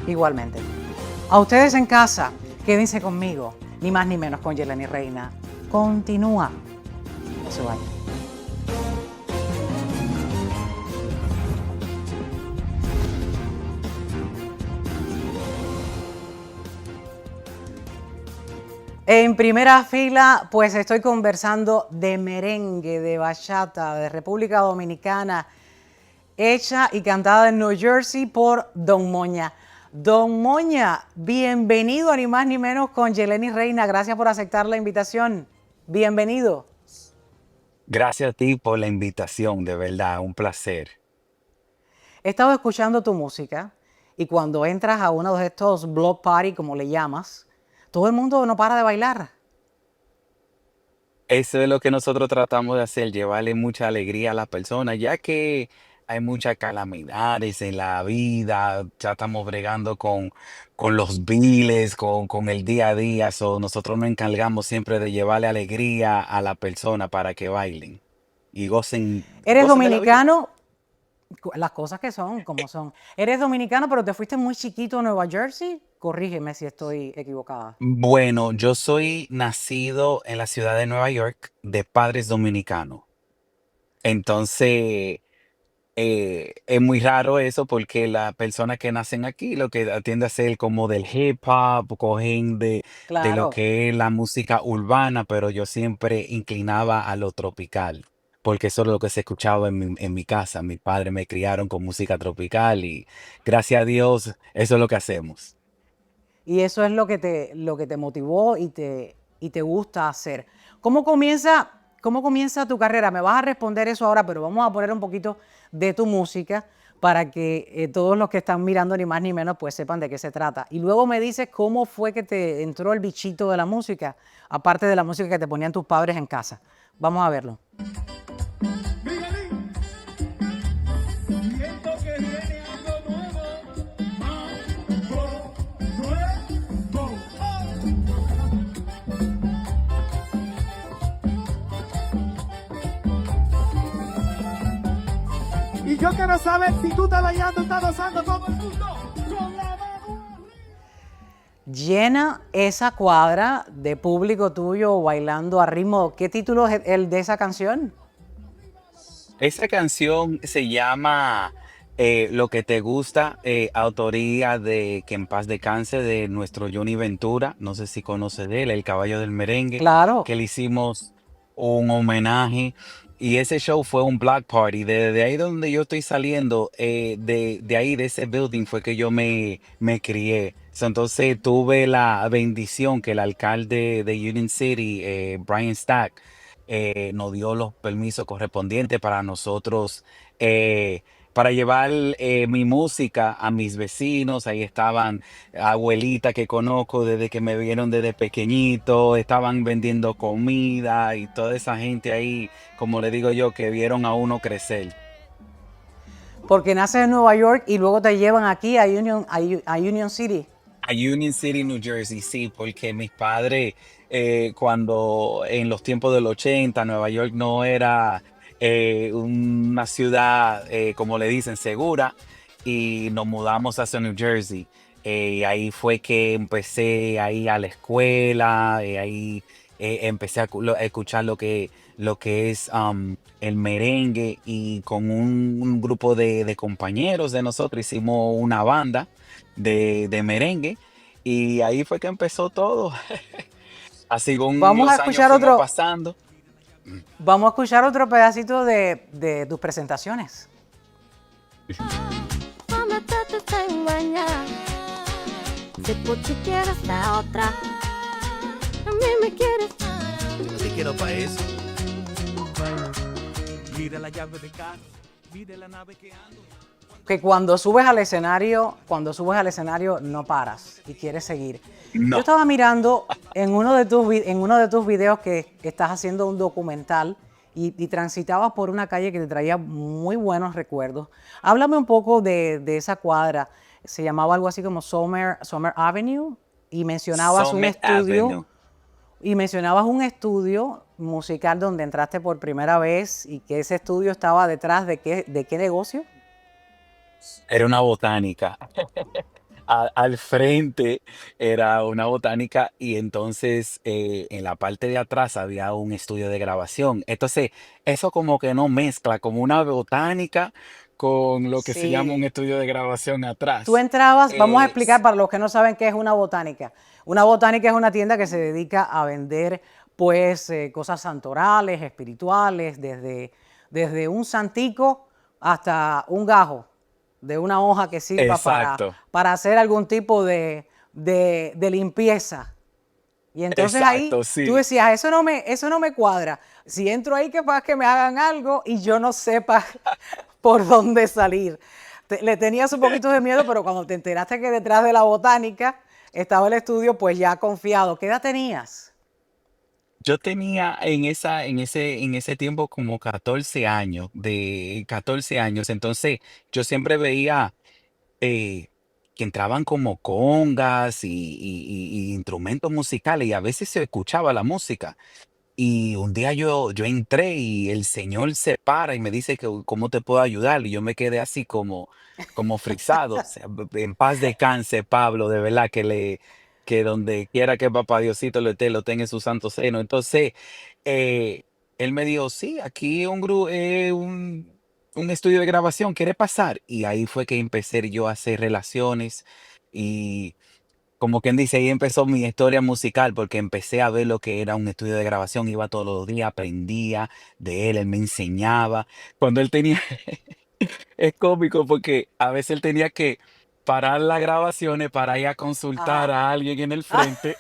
[SPEAKER 2] Igualmente. A ustedes en casa, quédense conmigo, ni más ni menos con Yeleni Reina. Continúa. No se vayan. En primera fila, pues estoy conversando de merengue, de bachata, de República Dominicana. hecha y cantada en New Jersey por Don Moña. Don Moña, bienvenido a Ni Más Ni Menos con Yeleni Reina. Gracias por aceptar la invitación. Bienvenido.
[SPEAKER 12] Gracias a ti por la invitación, de verdad, un placer.
[SPEAKER 2] He estado escuchando tu música y cuando entras a uno de estos block party, como le llamas, todo el mundo no para de bailar.
[SPEAKER 12] Eso es lo que nosotros tratamos de hacer, llevarle mucha alegría a las personas, ya que hay muchas calamidades en la vida, ya estamos bregando con los biles, con el día a día, nosotros nos encargamos siempre de llevarle alegría a la persona para que bailen y
[SPEAKER 2] Eres
[SPEAKER 12] gocen de la vida.
[SPEAKER 2] dominicano, las cosas que son, como son. Eres dominicano, pero te fuiste muy chiquito a Nueva Jersey. Corrígeme si estoy equivocada.
[SPEAKER 12] Bueno, yo soy nacido en la ciudad de Nueva York de padres dominicanos. Entonces, es muy raro eso porque las personas que nacen aquí lo que tiende a ser como del hip hop, cogen de lo
[SPEAKER 2] Claro.
[SPEAKER 12] que es la música urbana, pero yo siempre inclinaba a lo tropical, porque eso es lo que se escuchaba en mi casa. Mis padres me criaron con música tropical y gracias a Dios eso es lo que hacemos.
[SPEAKER 2] Y eso es lo que te motivó y te gusta hacer. ¿Cómo comienza tu carrera? Me vas a responder eso ahora, pero vamos a poner un poquito de tu música para que todos los que están mirando ni más ni menos pues sepan de qué se trata. Y luego me dices cómo fue que te entró el bichito de la música, aparte de la música que te ponían tus padres en casa. Vamos a verlo.
[SPEAKER 13] Y yo quiero saber si tú estás bailando, estás gozando todo el mundo. Con la mano.
[SPEAKER 2] Llena esa cuadra de público tuyo bailando a ritmo. ¿Qué título es el de esa canción?
[SPEAKER 12] Esa canción se llama Lo que te gusta, autoría de Que en paz descanse de nuestro Johnny Ventura. No sé si conoces de él, el caballo del merengue.
[SPEAKER 2] Claro.
[SPEAKER 12] Que le hicimos un homenaje. Y ese show fue un black party. De ahí donde yo estoy saliendo, de ahí, de ese building, fue que yo me crié. Entonces tuve la bendición que el alcalde de Union City, Brian Stack, nos dio los permisos correspondientes para nosotros, para llevar mi música a mis vecinos. Ahí estaban abuelitas que conozco desde que me vieron desde pequeñito, estaban vendiendo comida y toda esa gente ahí, como le digo yo, que vieron a uno crecer.
[SPEAKER 2] Porque naces en Nueva York y luego te llevan aquí a Union City.
[SPEAKER 12] A Union City, New Jersey, sí, porque mis padres, cuando en los tiempos del 80, Nueva York no era una ciudad, como le dicen, segura, y nos mudamos hacia New Jersey. Y ahí fue que empecé a ir a la escuela, ahí empecé a escuchar lo que es el merengue, y con un grupo de compañeros de nosotros hicimos una banda de merengue, y ahí fue que empezó todo. Así con
[SPEAKER 2] Vamos a
[SPEAKER 12] los años
[SPEAKER 2] escuchar
[SPEAKER 12] fuimos pasando.
[SPEAKER 2] Vamos a escuchar otro pedacito de tus presentaciones.
[SPEAKER 14] Te está engañar. Si por ti quieres la otra, a mí me quieres.
[SPEAKER 1] Te quiero pa' eso. Mira la llave de carro, mira la nave que ando.
[SPEAKER 2] Que cuando subes al escenario no paras y quieres seguir.
[SPEAKER 12] No.
[SPEAKER 2] Yo estaba mirando en uno de tus videos que estás haciendo un documental y transitabas por una calle que te traía muy buenos recuerdos. Háblame un poco de esa cuadra. Se llamaba algo así como Summer Avenue y mencionabas un
[SPEAKER 12] Summit
[SPEAKER 2] estudio.
[SPEAKER 12] Avenue.
[SPEAKER 2] Y mencionabas un estudio musical donde entraste por primera vez y que ese estudio estaba detrás de qué negocio.
[SPEAKER 12] Era una botánica. Al frente era una botánica, y entonces en la parte de atrás había un estudio de grabación. Entonces eso como que no mezcla, como una botánica con lo que se llama un
[SPEAKER 2] Sí.
[SPEAKER 12] estudio de grabación atrás.
[SPEAKER 2] Tú entrabas, vamos a
[SPEAKER 12] Es-
[SPEAKER 2] explicar para los que no saben qué es una botánica. Una botánica es una tienda que se dedica a vender pues cosas santorales, espirituales, desde un santico hasta un gajo de una hoja que sirva
[SPEAKER 12] Exacto,
[SPEAKER 2] para hacer algún tipo de limpieza. Y entonces ahí
[SPEAKER 12] exacto,
[SPEAKER 2] tú
[SPEAKER 12] sí.
[SPEAKER 2] decías, eso no me cuadra. Si entro ahí, capaz que me hagan algo y yo no sepa por dónde salir. Le tenías un poquito de miedo, pero cuando te enteraste que detrás de la botánica estaba el estudio, pues ya confiado. ¿Qué edad tenías?
[SPEAKER 12] Yo tenía en ese tiempo como 14 años, de 14 años. Entonces, yo siempre veía eh, que entraban como congas y instrumentos musicales y a veces se escuchaba la música. Y un día yo entré y el señor se para y me dice que cómo te puedo ayudar. Y yo me quedé así como frisado. O sea, en paz descanse, Pablo, de verdad que donde quiera que papá Diosito lo tenga en su santo seno. Entonces, eh, él me dijo, sí, aquí un estudio de grabación, ¿quiere pasar? Y ahí fue que empecé yo a hacer relaciones y como quien dice, ahí empezó mi historia musical porque empecé a ver lo que era un estudio de grabación, iba todos los días, aprendía de él, él me enseñaba. Cuando él tenía, es cómico porque a veces él tenía que parar las grabaciones para ir a consultar
[SPEAKER 2] Ajá.
[SPEAKER 12] a alguien en el frente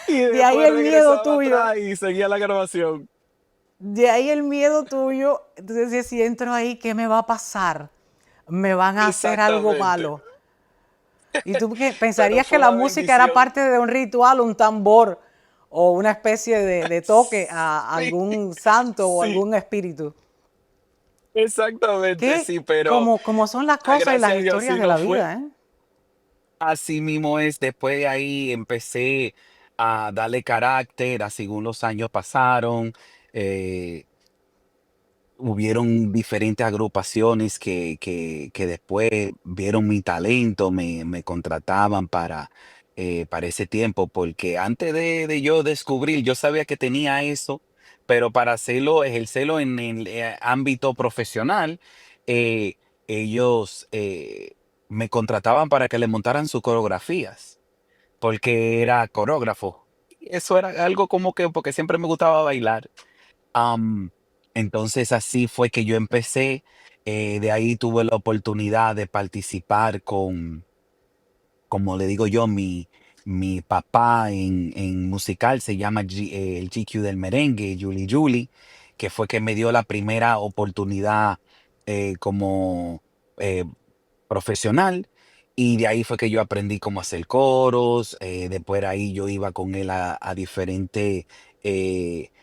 [SPEAKER 12] y
[SPEAKER 2] De ahí
[SPEAKER 12] después
[SPEAKER 2] el miedo
[SPEAKER 12] regresaba
[SPEAKER 2] tuyo.
[SPEAKER 12] atrás y seguía la grabación.
[SPEAKER 2] De ahí el miedo tuyo. Entonces, si entro ahí, ¿qué me va a pasar? Me van a hacer algo
[SPEAKER 12] Exactamente.
[SPEAKER 2] malo. ¿Y tú qué,
[SPEAKER 12] Pero
[SPEAKER 2] pensarías que
[SPEAKER 12] fue
[SPEAKER 2] la
[SPEAKER 12] una
[SPEAKER 2] música era
[SPEAKER 12] bendición.
[SPEAKER 2] parte de un ritual, un tambor o una especie de toque a
[SPEAKER 12] Sí,
[SPEAKER 2] algún santo o
[SPEAKER 12] sí,
[SPEAKER 2] algún espíritu?
[SPEAKER 12] exactamente,
[SPEAKER 2] ¿Qué?
[SPEAKER 12] sí, pero
[SPEAKER 2] Como son las cosas y las
[SPEAKER 12] gracias a Dios
[SPEAKER 2] historias
[SPEAKER 12] sí
[SPEAKER 2] de
[SPEAKER 12] no
[SPEAKER 2] la
[SPEAKER 12] fue.
[SPEAKER 2] vida, ¿eh?
[SPEAKER 12] Así mismo es, después de ahí empecé a darle carácter, a según los años pasaron, eh, hubieron diferentes agrupaciones que después vieron mi talento, me contrataban para ese tiempo, porque antes de yo descubrir, yo sabía que tenía eso, pero para hacerlo, ejercerlo en el ámbito profesional, eh, ellos me contrataban para que le montaran sus coreografías, porque era coreógrafo. Eso era algo como que, porque siempre me gustaba bailar. Am, entonces así fue que yo empecé. De ahí tuve la oportunidad de participar con, como le digo yo, mi papá en musical se llama el GQ del merengue, Julie Julie, que fue que me dio la primera oportunidad como eh, profesional. Y de ahí fue que yo aprendí cómo hacer coros. Después de ahí yo iba con él a diferentes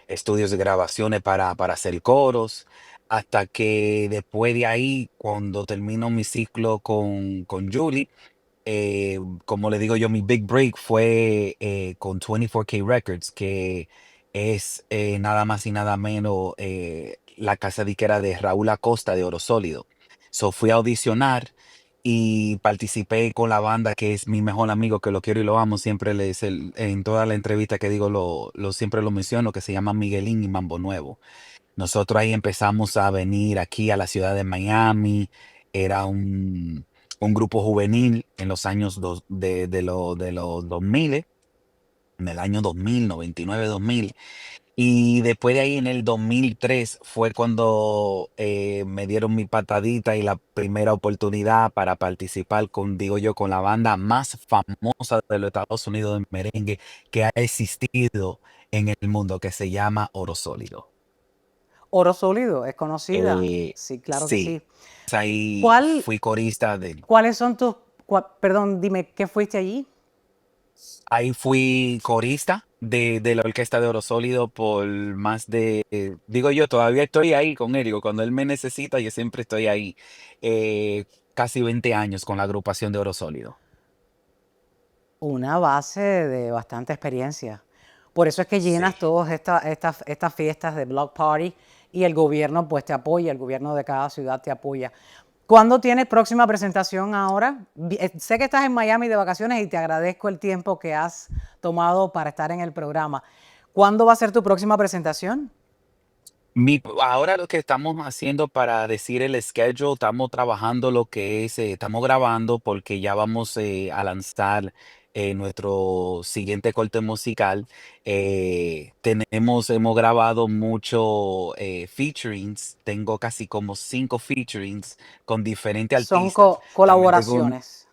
[SPEAKER 12] estudios de grabaciones para hacer coros. Hasta que después de ahí, cuando termino mi ciclo con Julie, como le digo yo, mi big break fue con 24K Records, que es nada más y nada menos la casa disquera de Raúl Acosta de Oro Sólido. So fui a audicionar y participé con la banda que es mi mejor amigo, que lo quiero y lo amo. Siempre en toda la entrevista que digo, siempre lo menciono, que se llama Miguelín y Mambo Nuevo. Nosotros ahí empezamos a venir aquí a la ciudad de Miami. Era un grupo juvenil en los años de los 2000, en el año 2000, 99, 2000. Y después de ahí, en el 2003, fue cuando me dieron mi patadita y la primera oportunidad para participar con, digo yo, con la banda más famosa de los Estados Unidos de merengue que ha existido en el mundo, que se llama Oro Sólido.
[SPEAKER 2] Oro Sólido, es conocida.
[SPEAKER 12] Eh,
[SPEAKER 2] Sí, claro que
[SPEAKER 12] sí,
[SPEAKER 2] sí.
[SPEAKER 12] ahí
[SPEAKER 2] ¿Cuál,
[SPEAKER 12] fui corista de,
[SPEAKER 2] ¿Cuáles son tus, perdón, dime, ¿qué fuiste allí?
[SPEAKER 12] ahí fui corista de la orquesta de Oro Sólido por más de, digo yo, todavía estoy ahí con él, digo, cuando él me necesita, yo siempre estoy ahí, eh, casi 20 años con la agrupación de Oro Sólido.
[SPEAKER 2] Una base de bastante experiencia. Por eso es que
[SPEAKER 12] Sí.
[SPEAKER 2] llenas todas estas fiestas de Block Party y el gobierno pues te apoya, el gobierno de cada ciudad te apoya. ¿Cuándo tienes próxima presentación ahora? Sé que estás en Miami de vacaciones y te agradezco el tiempo que has tomado para estar en el programa. ¿Cuándo va a ser tu próxima presentación?
[SPEAKER 12] Ahora lo que estamos haciendo para decir el schedule, estamos trabajando lo que es, estamos grabando porque ya vamos a lanzar nuestro siguiente corte musical. Hemos grabado mucho featurings. Tengo casi como 5 featurings con diferentes
[SPEAKER 2] Son
[SPEAKER 12] artistas. También tengo
[SPEAKER 2] colaboraciones.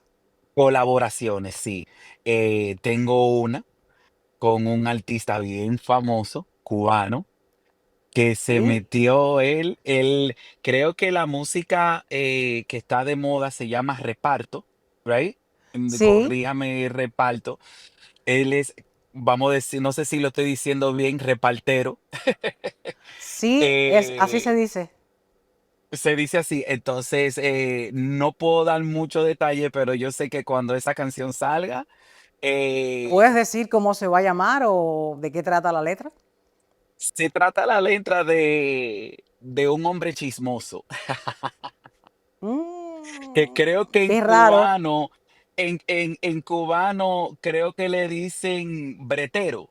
[SPEAKER 12] colaboraciones, sí. Tengo una con un artista bien famoso, cubano, que se
[SPEAKER 2] ¿Sí?
[SPEAKER 12] metió creo que la música que está de moda se llama reparto, ¿right?
[SPEAKER 2] Sí,
[SPEAKER 12] Corríjame, reparto. Él es, vamos a decir, no sé si lo estoy diciendo bien, repartero.
[SPEAKER 2] sí, así se
[SPEAKER 12] Eh,
[SPEAKER 2] dice.
[SPEAKER 12] Se dice así, entonces no puedo dar mucho detalle, pero yo sé que cuando esa canción salga,
[SPEAKER 2] ¿Puedes
[SPEAKER 12] eh,
[SPEAKER 2] decir cómo se va a llamar o de qué trata la letra?
[SPEAKER 12] se trata la letra de un hombre chismoso, que creo que en
[SPEAKER 2] Qué raro.
[SPEAKER 12] cubano, en cubano creo que le dicen bretero,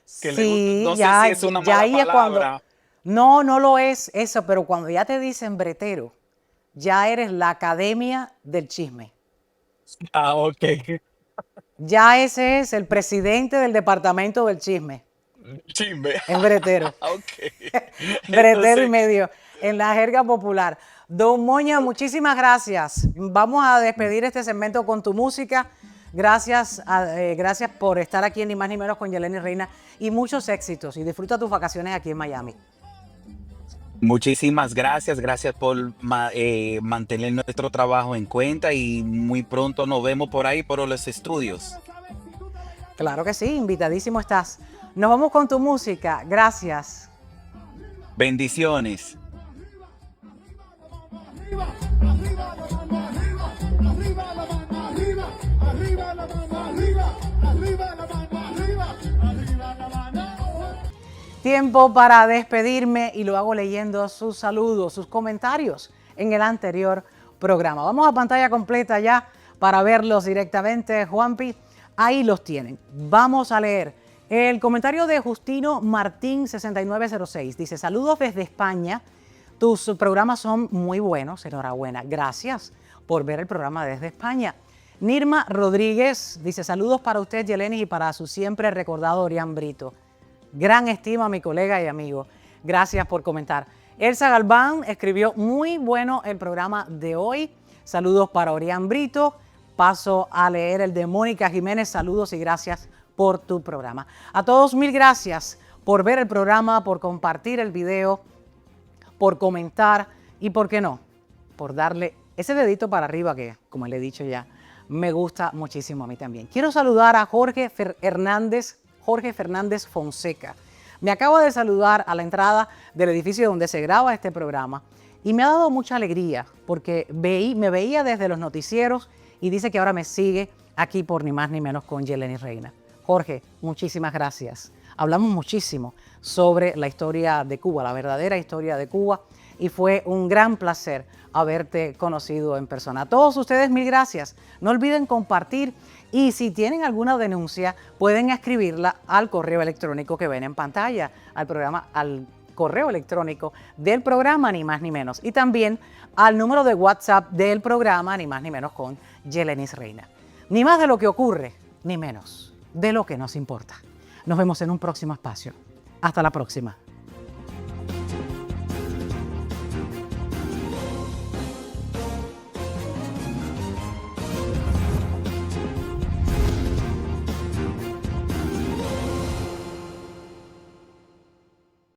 [SPEAKER 2] Sí,
[SPEAKER 12] no sé si
[SPEAKER 2] ya,
[SPEAKER 12] es una
[SPEAKER 2] ya
[SPEAKER 12] mala
[SPEAKER 2] ahí es cuando.
[SPEAKER 12] palabra.
[SPEAKER 2] No, no lo es eso, pero cuando ya te dicen bretero, ya eres la academia del chisme.
[SPEAKER 12] Ah, ok.
[SPEAKER 2] Ya ese es el presidente del departamento del chisme.
[SPEAKER 12] Chisme.
[SPEAKER 2] Es bretero.
[SPEAKER 12] Ok.
[SPEAKER 2] Bretero y
[SPEAKER 12] Entonces,
[SPEAKER 2] medio en la jerga popular. Don Moña, muchísimas gracias. Vamos a despedir este segmento con tu música. Gracias, gracias por estar aquí en Ni Más Ni Menos con Yeleni Reina y muchos éxitos y disfruta tus vacaciones aquí en Miami.
[SPEAKER 12] muchísimas gracias, gracias por mantener nuestro trabajo en cuenta y muy pronto nos vemos por ahí por los estudios.
[SPEAKER 2] Claro que sí, invitadísimo estás. Nos vamos con tu música. Gracias.
[SPEAKER 12] Bendiciones.
[SPEAKER 2] Tiempo para despedirme y lo hago leyendo sus saludos, sus comentarios en el anterior programa. Vamos a pantalla completa ya para verlos directamente, Juanpi. Ahí los tienen. Vamos a leer el comentario de Justino Martín 6906. Dice, saludos desde España. Tus programas son muy buenos. Enhorabuena. Gracias por ver el programa desde España. Nirma Rodríguez dice, saludos para usted, Yeleni, y para su siempre recordado Orián Brito. Gran estima a mi colega y amigo. Gracias por comentar. Elsa Galván escribió, muy bueno el programa de hoy. Saludos para Orián Brito. Paso a leer el de Mónica Jiménez. Saludos y gracias por tu programa. A todos, mil gracias por ver el programa, por compartir el video, por comentar y, ¿por qué no?, por darle ese dedito para arriba que, como le he dicho ya, me gusta muchísimo a mí también. Quiero saludar a Jorge Fernández Fonseca. Me acabo de saludar a la entrada del edificio donde se graba este programa y me ha dado mucha alegría porque me veía desde los noticieros y dice que ahora me sigue aquí por Ni Más Ni Menos con Yeleni Reina. Jorge, muchísimas gracias. Hablamos muchísimo sobre la historia de Cuba, la verdadera historia de Cuba, y fue un gran placer haberte conocido en persona. A todos ustedes, mil gracias. No olviden compartir y si tienen alguna denuncia, pueden escribirla al correo electrónico que ven en pantalla, al correo electrónico del programa Ni Más Ni Menos y también al número de WhatsApp del programa Ni Más Ni Menos con Yeleni Reina. Ni más de lo que ocurre, ni menos de lo que nos importa. Nos vemos en un próximo espacio. Hasta la próxima.